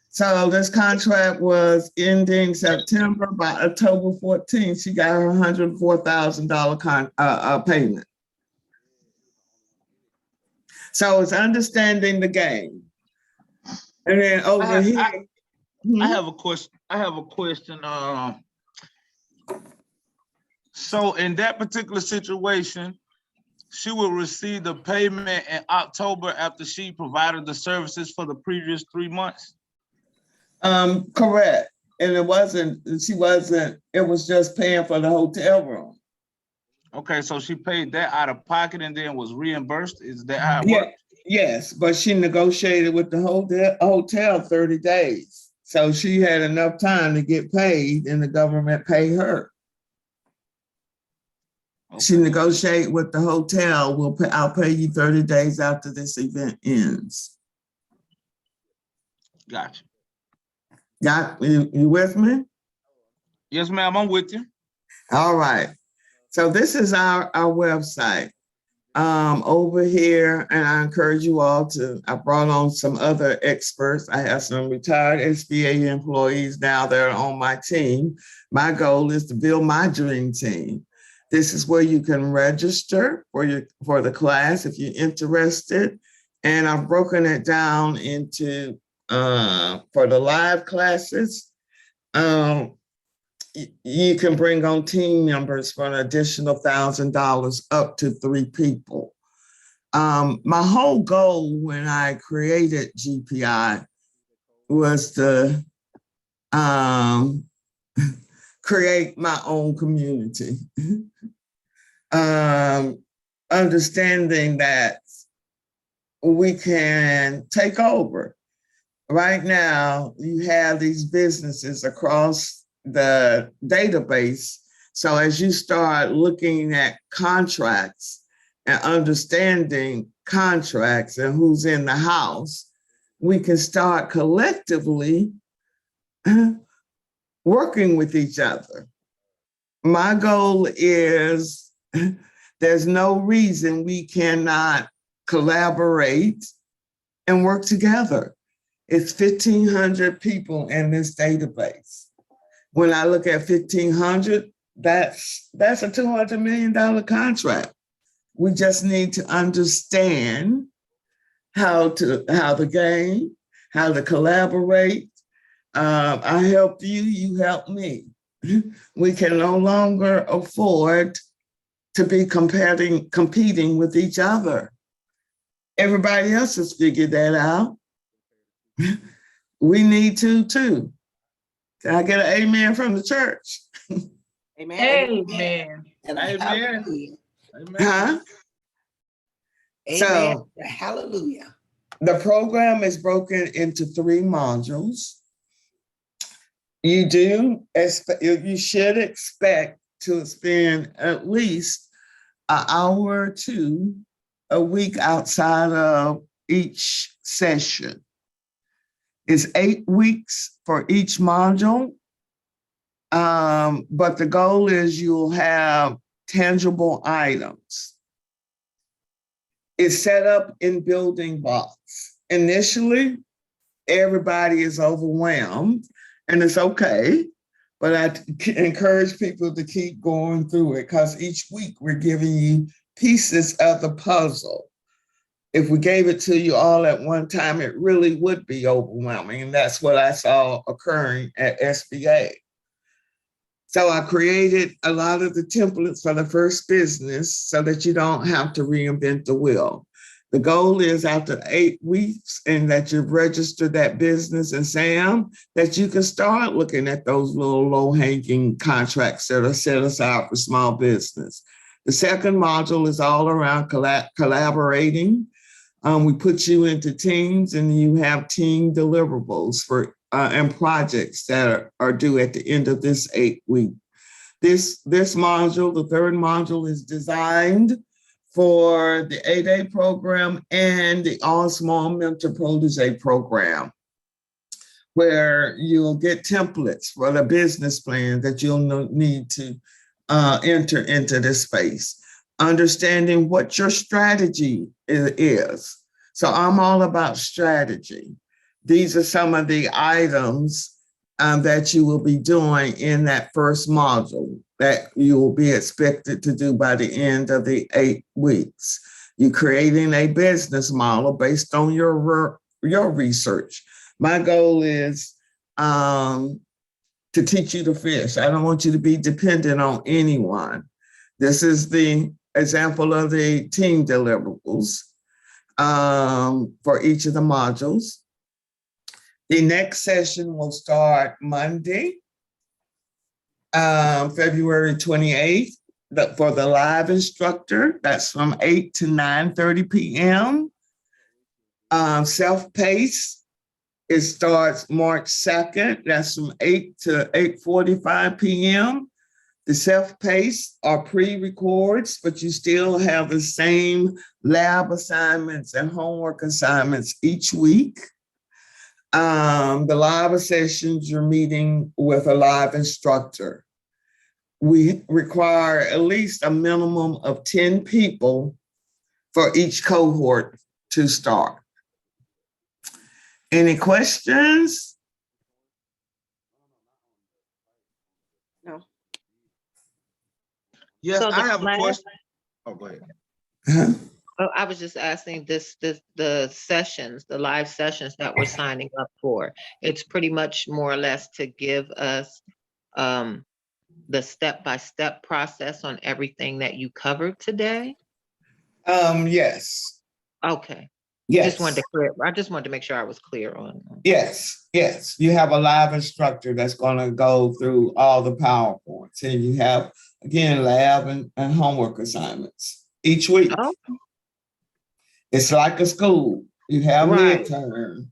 So this contract was ending September. By October 14th, she got her $104,000 payment. So it's understanding the game. And then over here. I have a question. So in that particular situation, she will receive the payment in October after she provided the services for the previous 3 months? Correct. And it was just paying for the hotel room. Okay, so she paid that out of pocket and then was reimbursed. Is that how it works? Yes, but she negotiated with the hotel 30 days. So she had enough time to get paid and the government paid her. She negotiated with the hotel, I'll pay you 30 days after this event ends. Gotcha. You with me? Yes, ma'am, I'm with you. All right. So this is our website. Over here, and I encourage you all I brought on some other experts. I have some retired SBA employees now that are on my team. My goal is to build my dream team. This is where you can register for the class if you're interested. And I've broken it down into, for the live classes, you can bring on team members for an additional $1,000 up to 3 people. My whole goal when I created GPI was to create my own community. Understanding that we can take over. Right now, you have these businesses across the database. So as you start looking at contracts and understanding contracts and who's in the house, we can start collectively working with each other. My goal is there's no reason we cannot collaborate and work together. It's 1,500 people in this database. When I look at 1,500, that's a $200 million contract. We just need to understand how to game, how to collaborate. I help you, you help me. We can no longer afford to be competing with each other. Everybody else has figured that out. We need to too. Can I get an amen from the church? Amen. Amen. Amen. Amen. Huh? Amen. So Hallelujah. the program is broken into 3 modules. You should expect to spend at least an hour or 2 a week outside of each session. It's 8 weeks for each module. But the goal is you'll have tangible items. It's set up in building blocks. Initially, everybody is overwhelmed, and it's okay. But I encourage people to keep going through it because each week we're giving you pieces of the puzzle. If we gave it to you all at one time, it really would be overwhelming. And that's what I saw occurring at SBA. So I created a lot of the templates for the first business so that you don't have to reinvent the wheel. The goal is after 8 weeks and that you've registered that business and SAM, that you can start looking at those little low-hanging contracts that are set aside for small business. The second module is all around collaborating. We put you into teams and you have team deliverables and projects that are due at the end of this 8 week. This module, the third module, is designed for the 8A program and the All Small Mentor Protege program, where you'll get templates for the business plan that you'll need to enter into this space. Understanding what your strategy is. So I'm all about strategy. These are some of the items that you will be doing in that first module that you will be expected to do by the end of the 8 weeks. You're creating a business model based on your research. My goal is to teach you to fish. I don't want you to be dependent on anyone. This is the example of the team deliverables for each of the modules. The next session will start Monday, February 28th, for the live instructor. That's from 8 to 9:30 p.m. Self-paced, it starts March 2nd. That's from 8 to 8:45 p.m. The self-paced are pre-records, but you still have the same lab assignments and homework assignments each week. The live sessions, you're meeting with a live instructor. We require at least a minimum of 10 people for each cohort to start. Any questions? No. Yes, So I the have a class- question. Oh, go ahead. Oh, I was just asking the sessions, the live sessions that we're signing up for. It's pretty much more or less to give us the step-by-step process on everything that you covered today. Yes. Okay. Yes. I just wanted to make sure I was clear on. Yes, yes. You have a live instructor that's going to go through all the PowerPoints, and you have, again, lab and homework assignments each week. Oh, It's like a school. You have Right. midterm.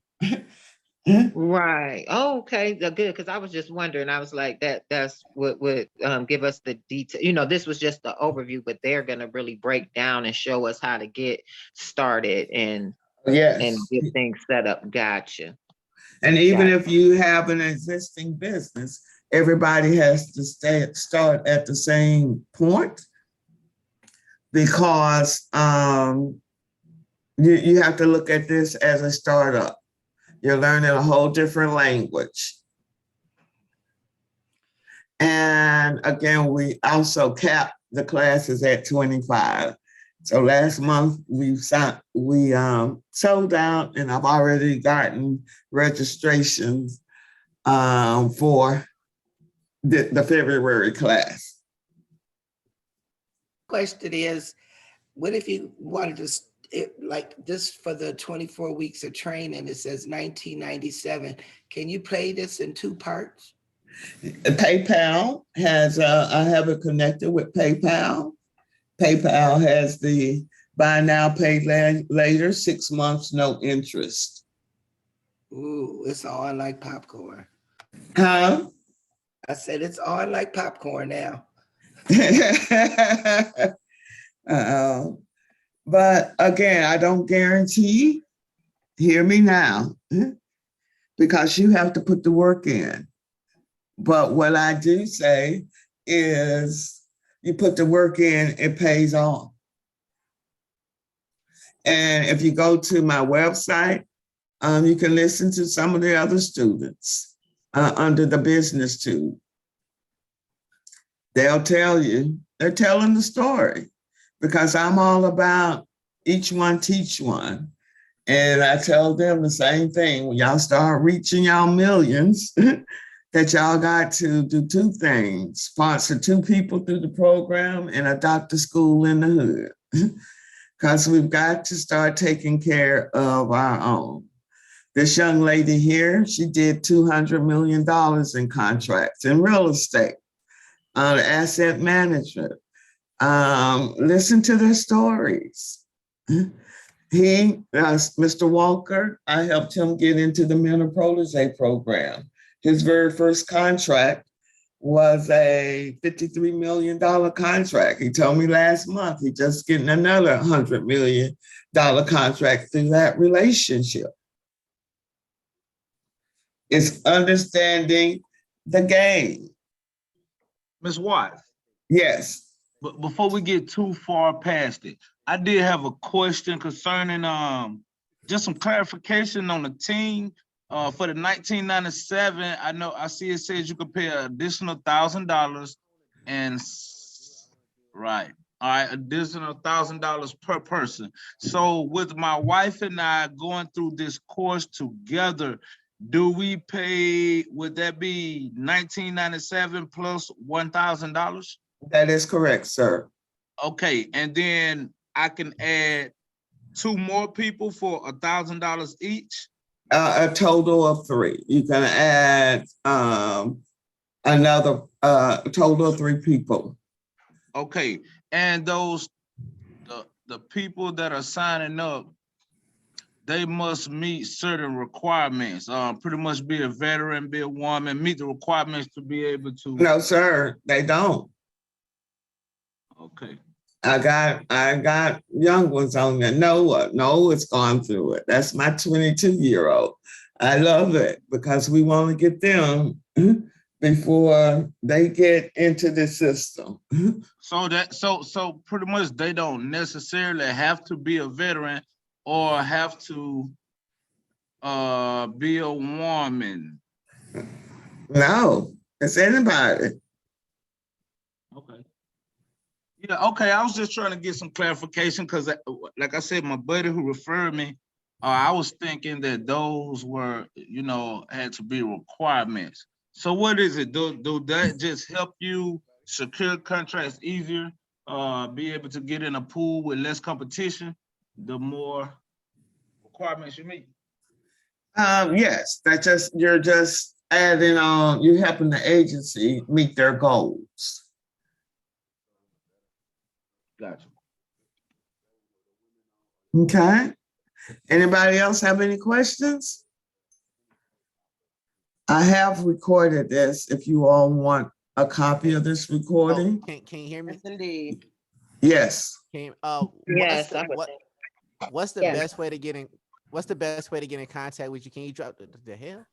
right. Oh, okay. Good. Because I was just wondering. I was like, that's what would give us the detail. You know, this was just the overview, but they're gonna really break down and show us how to get started and Yes. get things set up. Gotcha. And even Gotcha. if you have an existing business, everybody has to start at the same point, because you have to look at this as a startup. You're learning a whole different language. And again, we also cap the classes at 25. So last month we sold out, and I've already gotten registrations for the February class. Question is, what if you wanted to, like this for the 24 weeks of training, it says 1997. Can you play this in 2 parts? PayPal has, I have it connected with PayPal. PayPal has the buy now, pay later, 6 months, no interest. Ooh, it's on like popcorn. Huh? I said it's on like popcorn now. But again, I don't guarantee, hear me now, because you have to put the work in. But what I do say is you put the work in, it pays off. And if you go to my website, you can listen to some of the other students under the business tube. They'll tell you, they're telling the story, because I'm all about each one teach one. And I tell them the same thing. When y'all start reaching y'all millions, that y'all got to do 2 things: sponsor 2 people through the program and adopt a school in the hood. Because we've got to start taking care of our own. This young lady here, she did $200 million in contracts in real estate, asset management. Listen to their stories. Mr. Walker, I helped him get into the Mentor Protege program. His very first contract was a $53 million contract. He told me last month he's just getting another $100 million contract through that relationship. It's understanding the game. Ms. Watts. Yes. But before we get too far past it, I did have a question concerning just some clarification on the team for the 1997. I see it says you could pay an additional $1,000 and right. All right, additional $1,000 per person. So with my wife and I going through this course together, do we pay, would that be $1,997 plus $1,000? That is correct, sir. Okay, and then I can add 2 more people for $1,000 each? A total of 3. You can add another total of 3 people. Okay, and those, the people that are signing up, they must meet certain requirements. Pretty much be a veteran, be a woman, meet the requirements to be able to. No, sir, they don't. Okay. I got young ones on there. Noah's gone through it. That's my 22-year-old. I love it because we want to get them before they get into the system. So pretty much they don't necessarily have to be a veteran or have to be a woman. No, it's anybody. Okay. Yeah, okay. I was just trying to get some clarification because, like I said, my buddy who referred me, I was thinking that those were, had to be requirements. So what is it? Do that just help you secure contracts easier? Be able to get in a pool with less competition, the more requirements you meet? Yes, you're just adding on, you're helping the agency meet their goals. Gotcha. Okay. Anybody else have any questions? I have recorded this if you all want a copy of this recording. Oh, can you hear me? Yes, indeed. Yes. Yes, what's the best way to get in? What's the best way to get in contact with you? Can you drop the hell?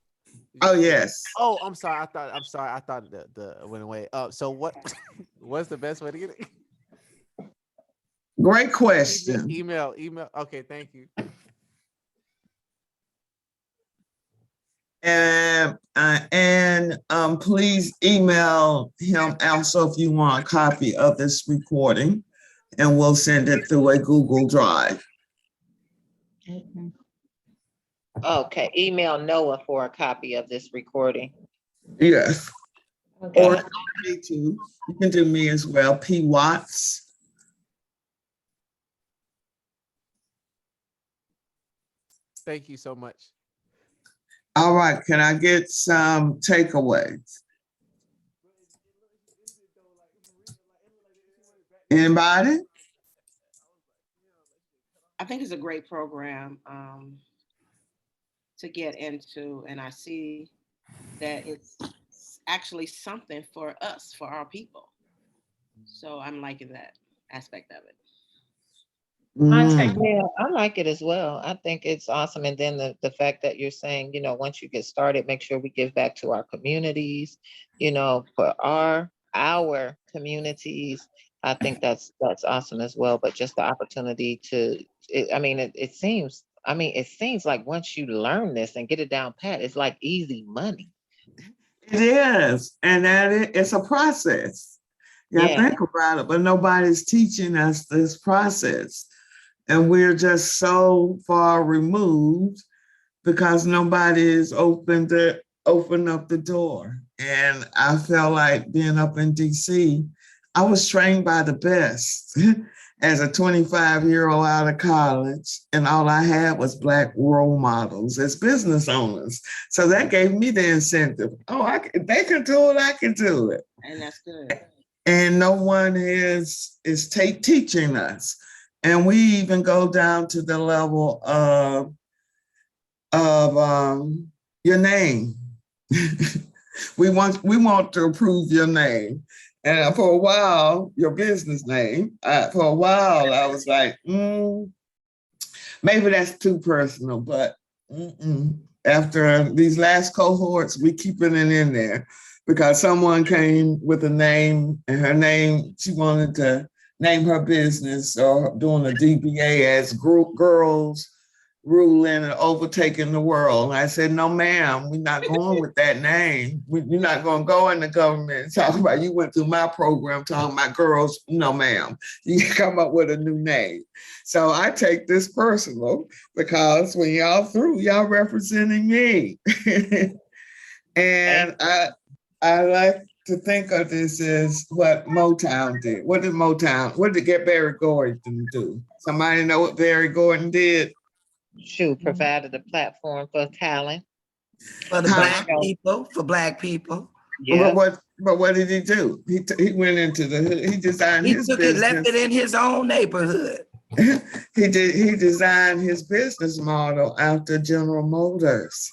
Oh, yes. Oh, I'm sorry. I thought the went away. So what's the best way to get it? Great question. Email. Okay, thank you. And please email him also if you want a copy of this recording, and we'll send it through a Google Drive. Okay, email Noah for a copy of this recording. Yes. Okay. Or me too. You can do me as well, P. Watts. Thank you so much. All right, can I get some takeaways? Anybody? I think it's a great program to get into, and I see that it's actually something for us, for our people. So I'm liking that aspect of it. Yeah, I like it as well. I think it's awesome. And then the fact that you're saying, once you get started, make sure we give back to our communities, for our communities. I think that's awesome as well. But just the opportunity it seems like once you learn this and get it down pat, it's like easy money. It is, and it's a process. You gotta think about it, but nobody's teaching us this process. And we're just so far removed because nobody is open up the door. And I felt like being up in DC, I was trained by the best as a 25-year-old out of college, and all I had was Black role models as business owners. So that gave me the incentive. Oh, they can do it, I can do it. And that's good. And no one is teaching us. And we even go down to the level of your name. we want to approve your name. And for a while, your business name, for a while, I was like, maybe that's too personal, but after these last cohorts, we keeping it in there because someone came with a name, and her name, she wanted to name her business or doing a DBA as girls ruling and overtaking the world. And I said, no, ma'am, we're not going with that name. You're not going to go in the government and talk about, you went through my program talking about girls. No, ma'am, you can come up with a new name. So I take this personal because when y'all through, y'all representing me. And I like to think of this as what Motown did. What did Barry Gordon do? Somebody know what Barry Gordon did? Provided a platform for talent. For the Black people. Yeah. But what did he do? He went into the hood. He designed his business. Left it in his own neighborhood. He designed his business model after General Motors.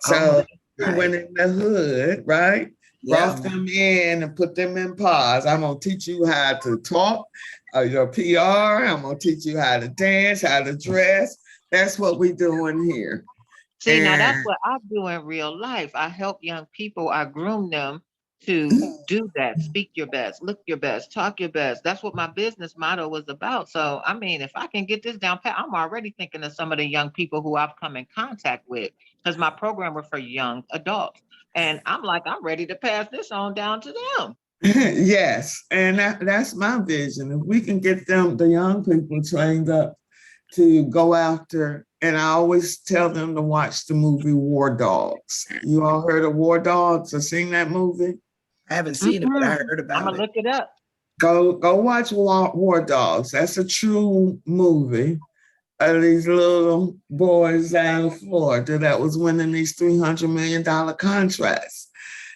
Oh, So he right. went in the hood, right? Yeah. Brought them in and put them in pods. I'm gonna teach you how to talk, your PR. I'm gonna teach you how to dance, how to dress. That's what we doing here. See, now that's And what I do in real life. I help young people, I groom them to do that. Speak your best, look your best, talk your best. That's what my business motto was about. So, I mean, if I can get this down pat, I'm already thinking of some of the young people who I've come in contact with because my program was for young adults. And I'm like, I'm ready to pass this on down to them. yes, and that's my vision. If we can get them, the young people trained up to go after, and I always tell them to watch the movie War Dogs. You all heard of War Dogs or seen that movie? I haven't seen it, but I heard I'm about gonna it. look it up. Go watch War Dogs. That's a true movie of these little boys down in Florida that was winning these $300 million contracts.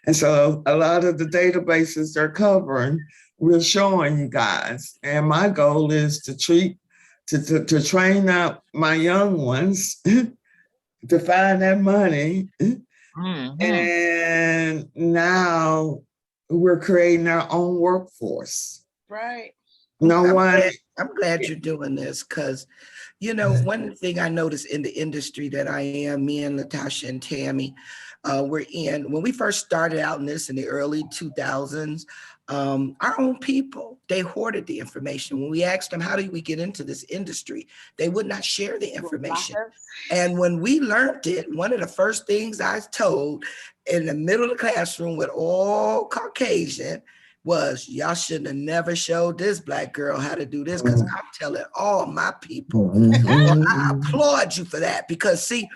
And so a lot of the databases they're covering, we're showing you guys. And my goal is to train up my young ones to find that money. And now we're creating our own workforce. Right. No one. I'm glad you're doing this because, you know, one thing I noticed in the industry that I am, me and Latasha and Tammy, we're in, when we first started out in this in the early 2000s, our own people, they hoarded the information. When we asked them, how do we get into this industry? They would not share the information. And when we learned it, one of the first things I told in the middle of the classroom with all Caucasian was, y'all shouldn't have never showed this Black girl how to do this because I'm telling all my people. So I applaud you for that because see,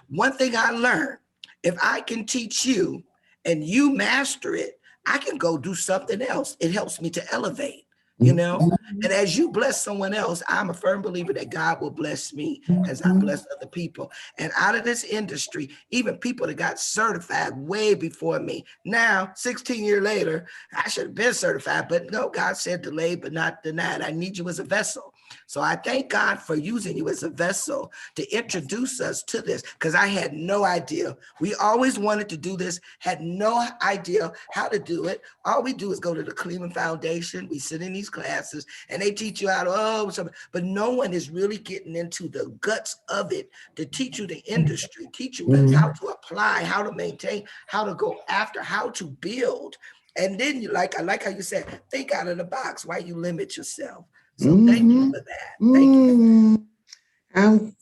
one thing I learned, if I can teach you and you master it, I can go do something else. It helps me to elevate, you know? And as you bless someone else, I'm a firm believer that God will bless me as I bless other people. And out of this industry, even people that got certified way before me, now 16 years later, I should have been certified, but no, God said delayed but not denied. I need you as a vessel. So I thank God for using you as a vessel to introduce us to this because I had no idea. We always wanted to do this, had no idea how to do it. All we do is go to the Cleveland Foundation. We sit in these classes and they teach you how to, but no one is really getting into the guts of it to teach you the industry, teach you how to apply, how to maintain, how to go after, how to build. And then you I like how you said, think out of the box. Why you limit yourself? So thank you for that. Thank you.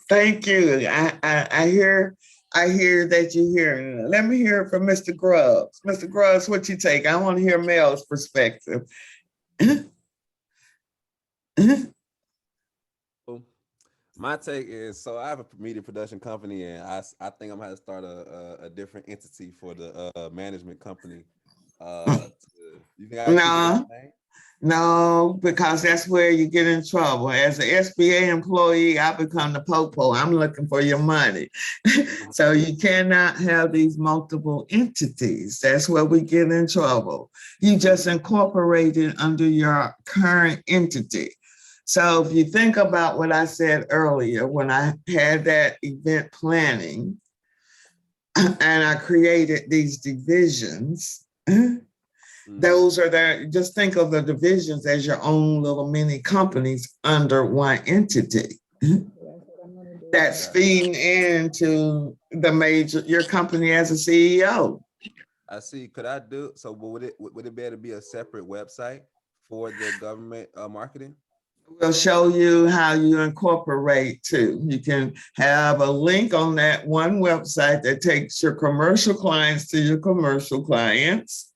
Thank you. I hear that you hear. Let me hear from Mr. Grubbs. Mr. Grubbs, what you take? I want to hear Mel's perspective. My take is, so I have a media production company, and I think I'm going to start a different entity for the management company. You think I keep it the same? No, because that's where you get in trouble. As an SBA employee, I become the popo. I'm looking for your money. So you cannot have these multiple entities. That's where we get in trouble. You just incorporate it under your current entity. So if you think about what I said earlier, when I had that event planning and I created these divisions, those are there. Just think of the divisions as your own little mini companies under one entity that's feeding into your company as a CEO. I see. Could I do so? Would it be able to be a separate website for the government marketing? We'll show you how you incorporate too. You can have a link on that one website that takes your commercial clients to your commercial clients.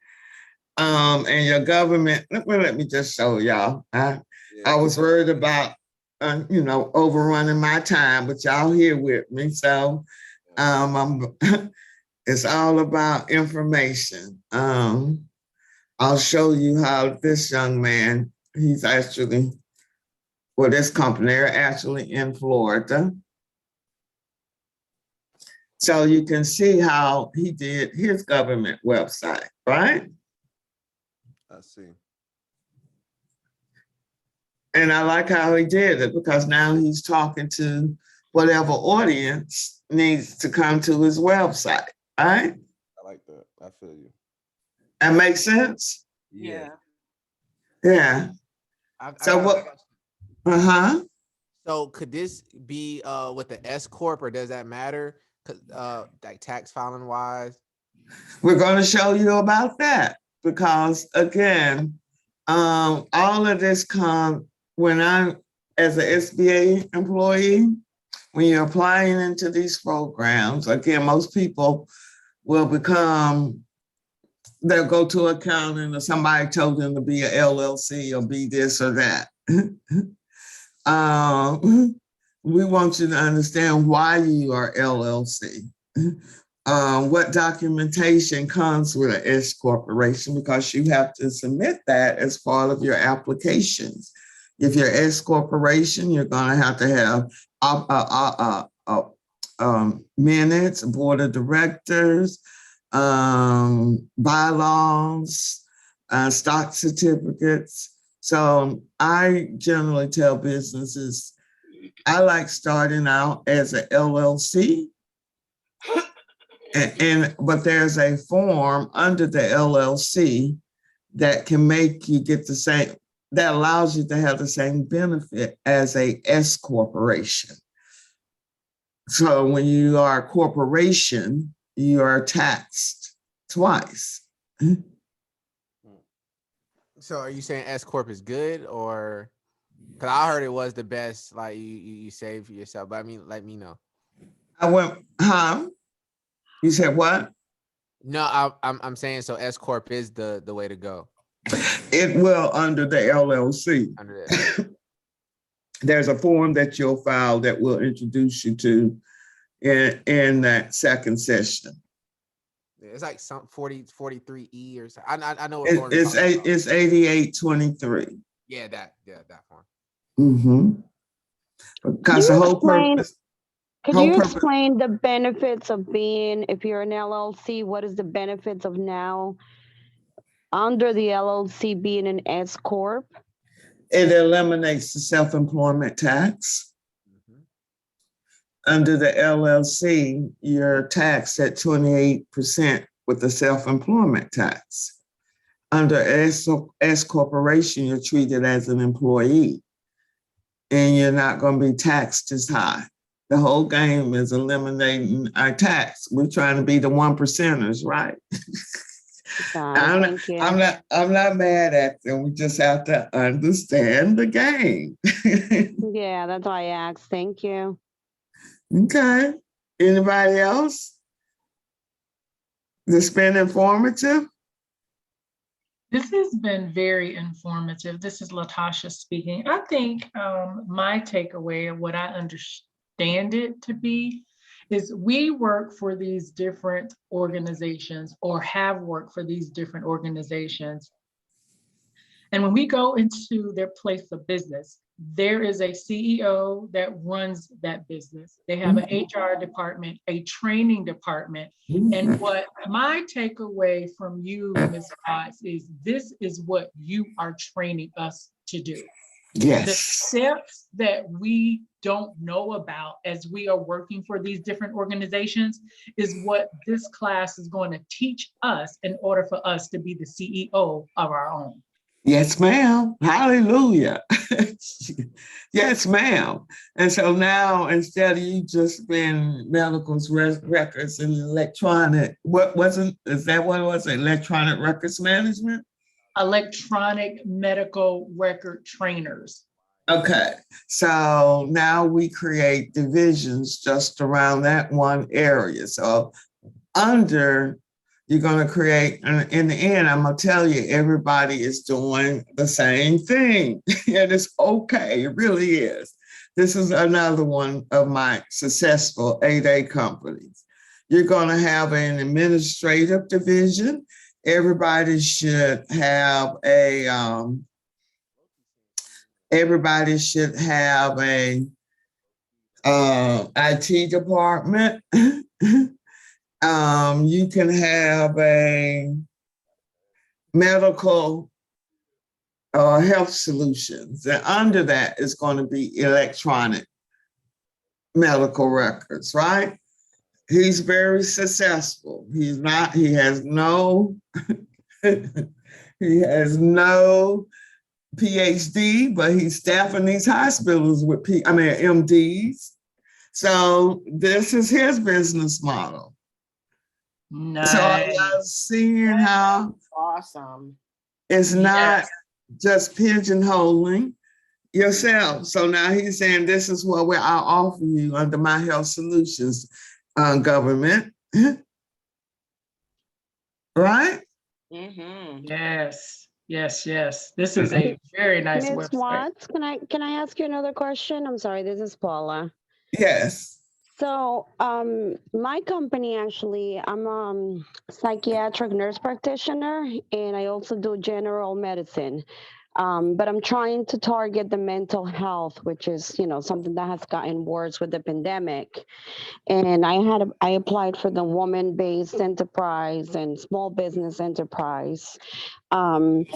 And your government, let me just show y'all. I was worried about, overrunning my time, but y'all here with me. So it's all about information. I'll show you how this young man, he's actually, this company, they're actually in Florida. So you can see how he did his government website, right? I see. And I like how he did it because now he's talking to whatever audience needs to come to his website. All right? I like that. I feel you. That makes sense? Yeah. Yeah. I So got a what? question. Uh-huh. So could this be with the S corp, or does that matter? 'Cause, like tax filing wise. We're going to show you about that because again, all of this comes when I'm as an SBA employee, when you're applying into these programs, again, most people will they'll go to accounting or somebody told them to be a LLC or be this or that. We want you to understand why you are LLC. What documentation comes with an S corporation, because you have to submit that as part of your applications. If you're S corporation, you're going to have minutes, board of directors, bylaws, stock certificates. So I generally tell businesses, I like starting out as an LLC. But there's a form under the LLC that can make you get the same, that allows you to have the same benefit as a S corporation. So when you are a corporation, you are taxed twice. So are you saying S corp is good, or because I heard it was the best, like you save for yourself, but I mean, let me know. You said what? No, I'm saying so S corp is the way to go. It will under the LLC. Under that. There's a form that you'll file that will introduce you to in that second session. It's like some 43E or something. I know what form It's 8823. Yeah, that form. Mm-hmm. Because the whole purpose. Could you explain the benefits of being, if you're an LLC, what is the benefits of now under the LLC being an S corp? It eliminates the self-employment tax. Under the LLC, you're taxed at 28% with the self-employment tax. Under S corporation, you're treated as an employee and you're not going to be taxed as high. The whole game is eliminating our tax. We're trying to be the 1%ers, right? I'm not mad at them. We just have to understand the game. Yeah, that's why I asked. Thank you. Okay. Anybody else? This been informative? This has been very informative. This is Latasha speaking. I think my takeaway of what I understand it to be is we work for these different organizations or have worked for these different organizations. And when we go into their place of business, there is a CEO that runs that business. They have an HR department, a training department. And what my takeaway from you, Ms. Potts, is this is what you are training us to do. Yes. The steps that we don't know about as we are working for these different organizations is what this class is going to teach us in order for us to be the CEO of our own. Yes, ma'am. Hallelujah. Yes, ma'am. And so now, instead of you just being medical's records and electronic, is that what it was? Electronic records management? Electronic medical record trainers. Okay. So now we create divisions just around that one area. So you're going to create, and in the end, I'm going to tell you, everybody is doing the same thing. And it's okay. It really is. This is another one of my successful 8A companies. You're going to have an administrative division. Everybody should have a IT department. You can have a medical health solutions. And under that is going to be electronic medical records, right? He's very successful. He has no, he has no PhD, but he's staffing these hospitals with MDs. So this is his business model. Nice. So are y'all seeing how Awesome. it's not just pigeonholing yourself? So now he's saying, this is what I'll offer you under my health solutions government. Right? Mm-hmm. Yes, yes, yes. This is a very nice Ms. website. Watts, can I ask you another question? I'm sorry, this is Paula. Yes. So, my company actually, I'm a psychiatric nurse practitioner, and I also do general medicine. But I'm trying to target the mental health, which is, something that has gotten worse with the pandemic. And I applied for the woman-based enterprise and small business enterprise. And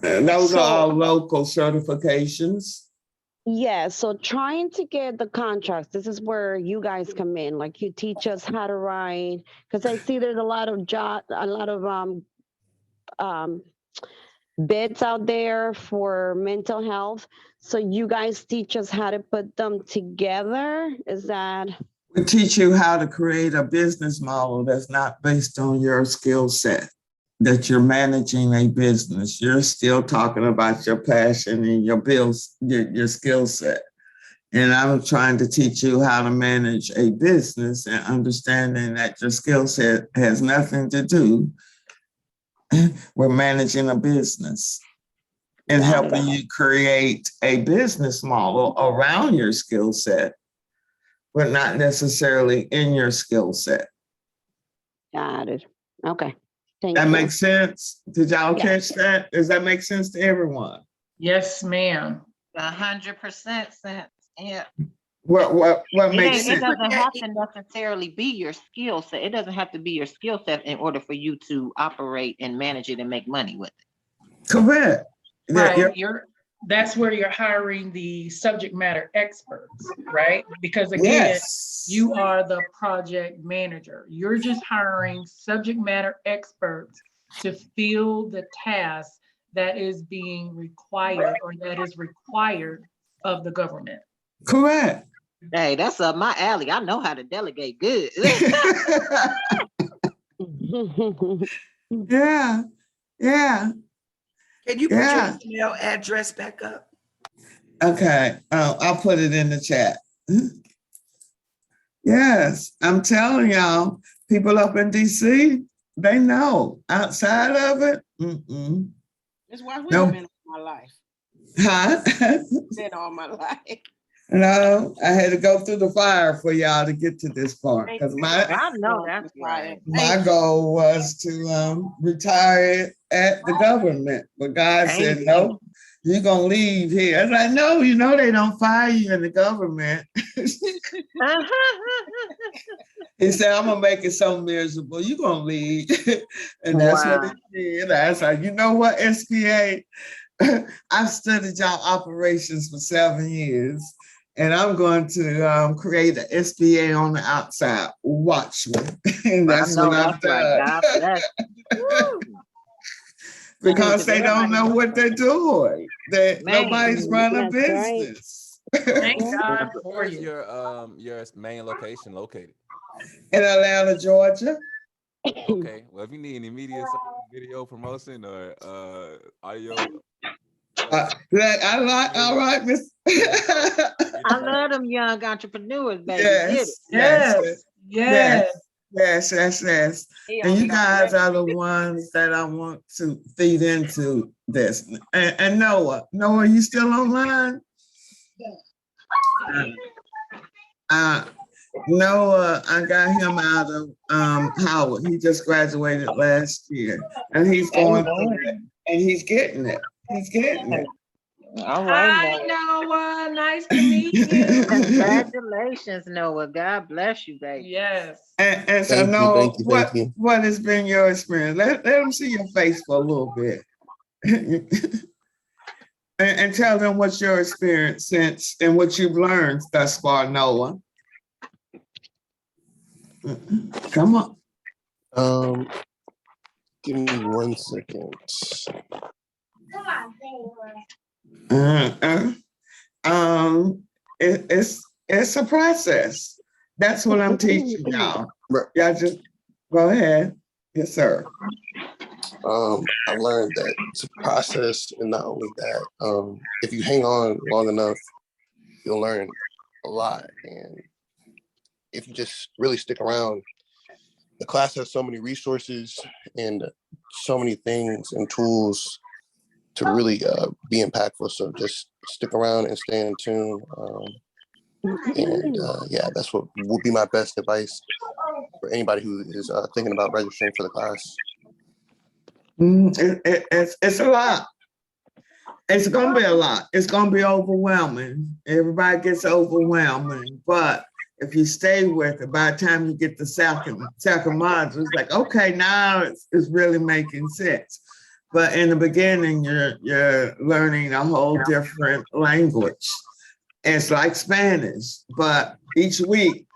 those are all So, local certifications. yeah, so trying to get the contracts, this is where you guys come in. Like, you teach us how to write, because I see there's a lot of bids out there for mental health. So you guys teach us how to put them together. Is that? We teach you how to create a business model that's not based on your skill set, that you're managing a business. You're still talking about your passion and your bills, your skill set. And I'm trying to teach you how to manage a business and understanding that your skill set has nothing to do with managing a business, and helping you create a business model around your skill set, but not necessarily in your skill set. Got it. Okay. Thank That you. makes sense? Did y'all Yeah. catch that? Does that make sense to everyone? Yes, ma'am. 100% sense. Yeah. What makes It sense? doesn't have to necessarily be your skill set. It doesn't have to be your skill set in order for you to operate and manage it and make money with it. Correct. Right. That's where you're hiring the subject matter experts, right? Because again, Yes. you are the project manager. You're just hiring subject matter experts to fill the task that is being required or that is required of the government. Correct. Hey, that's up my alley. I know how to delegate good. Yeah. Yeah. Can you put your email address back up? Okay. I'll put it in the chat. Yes. I'm telling y'all, people up in DC, they know. Outside of it, That's why we've been all my life. Huh? Been all my life. No, I had to go through the fire for y'all to get to this part, because I know that's right. my goal was to retire at the government, but God said, no, you're gonna leave here. I was like, no, they don't fire you in the government. He said, I'm gonna make it so miserable, you're gonna leave. And that's what it did. I was like, you know what, SBA? I've studied y'all operations for 7 years, and I'm going to create an SBA on the outside. Watch me. And that's what I've done. God bless. Because they don't know what they're doing. Nobody's running a business. Thank God for Where's you. your main location located? In Atlanta, Georgia. Okay. Well, if you need any media, video promotion or audio. All right, Miss. I love them young entrepreneurs, baby. Yes. And you guys are the ones that I want to feed into this. And Noah, you still online? Noah, I got him out of Howard. He just graduated last year, and he's going through it, and he's getting it. All right. Hi, Noah. Nice to meet you. Congratulations, Noah. God bless you, baby. Yes. And so, Noah, what has been your experience? Let them see your face for a little bit. And tell them what's your experience since and what you've learned thus far, Noah. Come on. Give me 1 second. It's a process. That's what I'm teaching y'all. Y'all just go ahead. Yes, sir. I learned that it's a process, and not only that, if you hang on long enough, you'll learn a lot. And if you just really stick around, the class has so many resources and so many things and tools to really be impactful. So just stick around and stay in tune. Yeah, that's what would be my best advice for anybody who is thinking about registering for the class. It's a lot. It's going to be a lot. It's going to be overwhelming. Everybody gets overwhelming, but if you stay with it, by the time you get the second module, it's like, okay, now it's really making sense. But in the beginning, you're learning a whole different language. It's like Spanish, but each week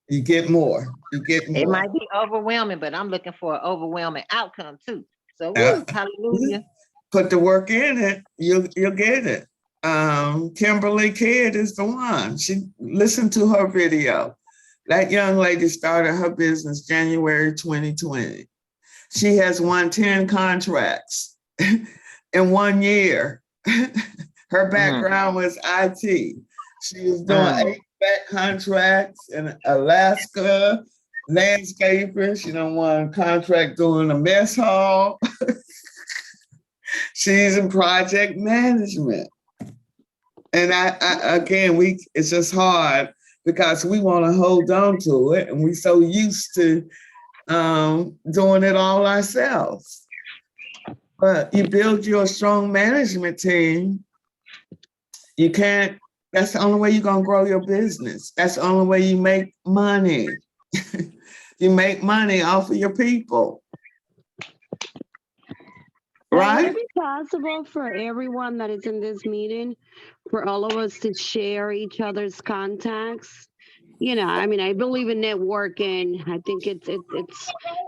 you get more. You get more. It might be overwhelming, but I'm looking for an overwhelming outcome too. So, woo, hallelujah. Put the work in it, you'll get it. Kimberly Kidd is the one. She listened to her video. That young lady started her business January 2020. She has won 10 contracts in 1 year. Her background was IT. She was doing 8 back contracts in Alaska, landscaping. She done won a contract doing a mess hall. She's in project management. And it's just hard because we want to hold on to it, and we're so used to doing it all ourselves. But you build your strong management team. You can't, that's the only way you're going to grow your business. That's the only way you make money. You make money off of your people. Right? Would it be possible for everyone that is in this meeting, for all of us to share each other's contacts? You know, I mean, I believe in networking. I think it's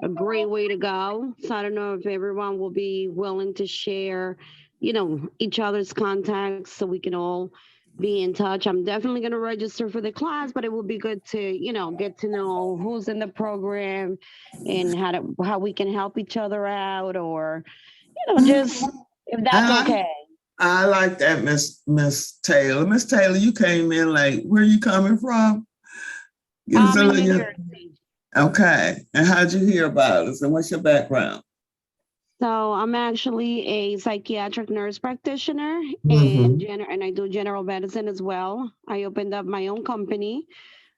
a great way to go. So I don't know if everyone will be willing to share, you know, each other's contacts so we can all be in touch. I'm definitely going to register for the class, but it would be good to, you know, get to know who's in the program and how we can help each other out, or, you know, just if that's okay. I like that, Miss Taylor. Miss Taylor, you came in late. Where are you coming from? I'm in New Jersey. Okay. And how'd you hear about us? And what's your background? So I'm actually a psychiatric nurse practitioner, and I do general medicine as well. I opened up my own company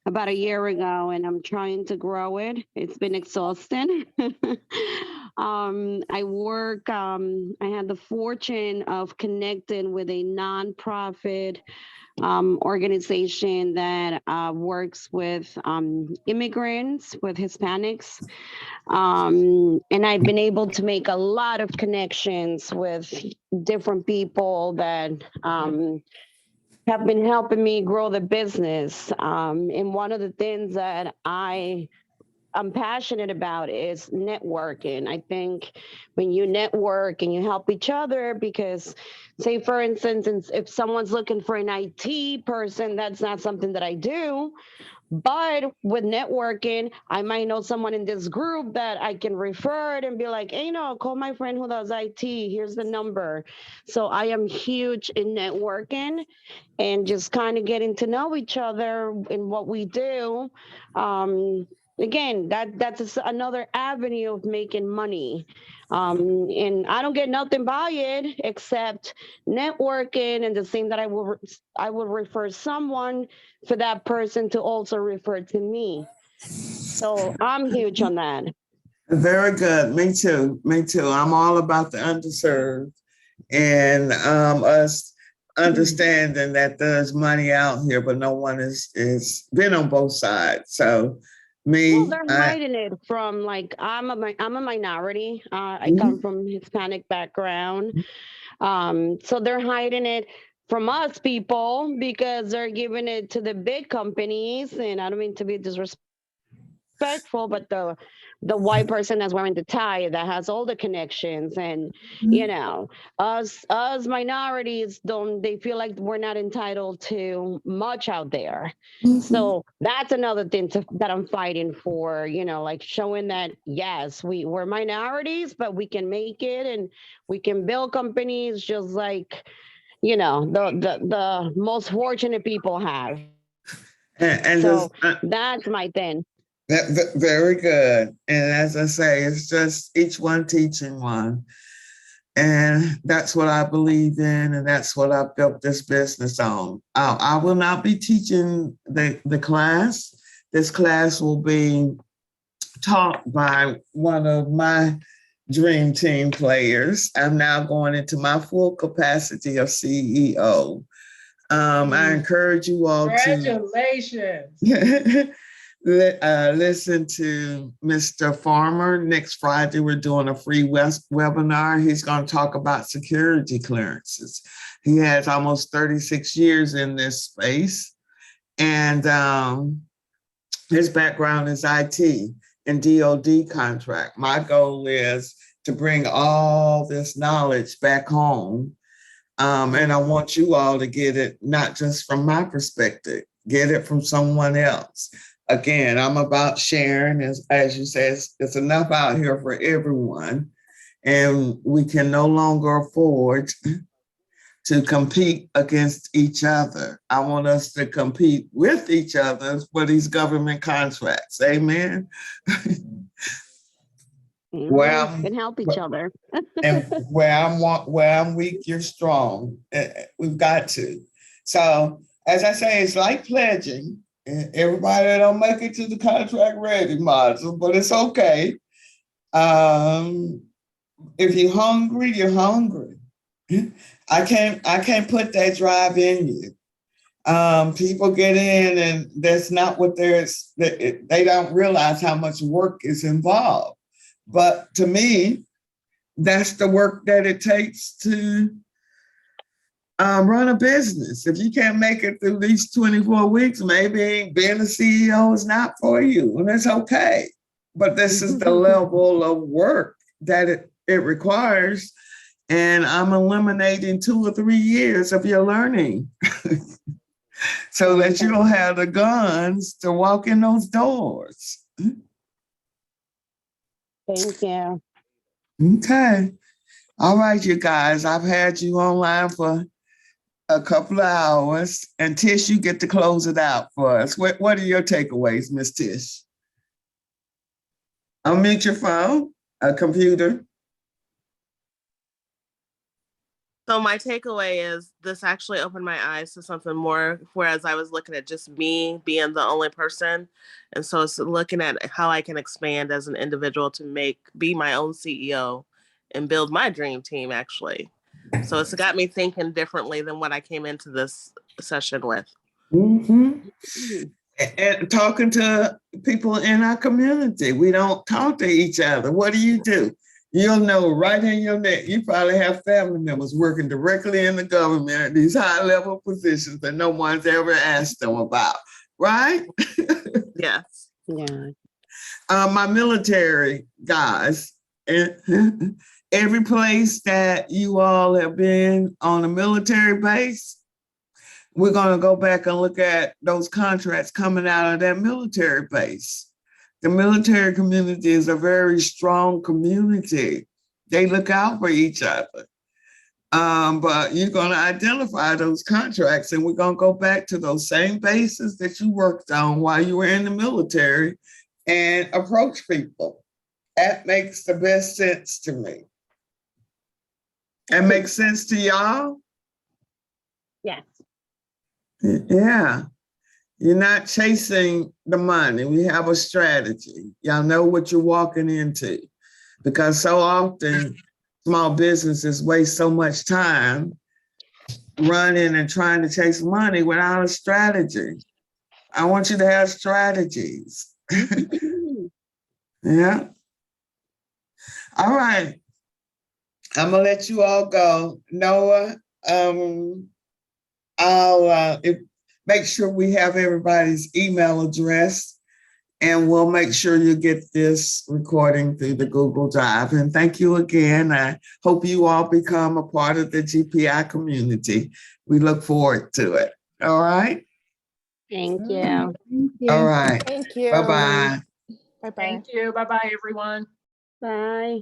about a year ago, and I'm trying to grow it. It's been exhausting. I had the fortune of connecting with a nonprofit organization that works with immigrants, with Hispanics. And I've been able to make a lot of connections with different people that have been helping me grow the business. And one of the things that I'm passionate about is networking. I think when you network and you help each other, because say, for instance, if someone's looking for an IT person, that's not something that I do. But with networking, I might know someone in this group that I can refer it and be like, hey, call my friend who does IT. Here's the number. So I am huge in networking and just kind of getting to know each other in what we do. Again, that's another avenue of making money. And I don't get nothing by it except networking, and the same that I will refer someone for that person to also refer to me. So I'm huge on that. Very good. Me too. I'm all about the underserved and us understanding that there's money out here, but no one is been on both sides. So well, they're hiding it from, like, I'm a minority. I come from Hispanic background. So they're hiding it from us people because they're giving it to the big companies. And I don't mean to be disrespectful, but the white person that's wearing the tie that has all the connections, and you know, us minorities they feel like we're not entitled to much out there. So that's another thing that I'm fighting for, you know, like showing that yes, we're minorities, but we can make it and we can build companies just like, you know, the most fortunate people have. And So just, that's my thing. very good. And as I say, it's just each one teaching one. And that's what I believe in, and that's what I've built this business on. I will not be teaching the class. This class will be taught by one of my dream team players. I'm now going into my full capacity of CEO. I encourage you all Congratulations. to listen to Mr. Farmer. Next Friday, we're doing a free webinar. He's going to talk about security clearances. He has almost 36 years in this space. And his background is IT and DoD contract. My goal is to bring all this knowledge back home. And I want you all to get it, not just from my perspective, get it from someone else. Again, I'm about sharing, as you said, it's enough out here for everyone. And we can no longer afford to compete against each other. I want us to compete with each other for these government contracts. Amen. Well, we can help each other. And where I'm weak, you're strong. We've got to. So as I say, it's like pledging. Everybody don't make it to the contract ready module, but it's okay. If you're hungry, you're hungry. I can't put that drive in you. People get in and that's not what they don't realize how much work is involved. But to me, that's the work that it takes to run a business. If you can't make it through these 24 weeks, maybe being a CEO is not for you, and it's okay. But this is the level of work that it requires. And I'm eliminating 2 or 3 years of your learning so that you don't have the guns to walk in those doors. Thank you. Okay. All right, you guys, I've had you online for a couple of hours, and Tish, you get to close it out for us. What are your takeaways, Miss Tish? Unmute your phone, a computer. So my takeaway is this actually opened my eyes to something more, whereas I was looking at just me being the only person. And so it's looking at how I can expand as an individual to be my own CEO and build my dream team, actually. So it's got me thinking differently than what I came into this session with. Mm-hmm. And talking to people in our community. We don't talk to each other. What do? You'll know right in your neck. You probably have family members working directly in the government at these high-level positions that no one's ever asked them about, right? Yes. Yeah. My military guys, every place that you all have been on a military base, we're going to go back and look at those contracts coming out of that military base. The military community is a very strong community. They look out for each other. But you're going to identify those contracts, and we're going to go back to those same bases that you worked on while you were in the military and approach people. That makes the best sense to me. That makes sense to y'all? Yes. Yeah. You're not chasing the money. We have a strategy. Y'all know what you're walking into, because so often small businesses waste so much time running and trying to chase money without a strategy. I want you to have strategies. Yeah. All right. I'm gonna let you all go. Noah, I'll make sure we have everybody's email address, and we'll make sure you get this recording through the Google Drive. And thank you again. I hope you all become a part of the GPI community. We look forward to it. All right. Thank you. Thank you. All right. Thank you. Bye-bye. Bye-bye. Thank you. Bye-bye, everyone. Bye.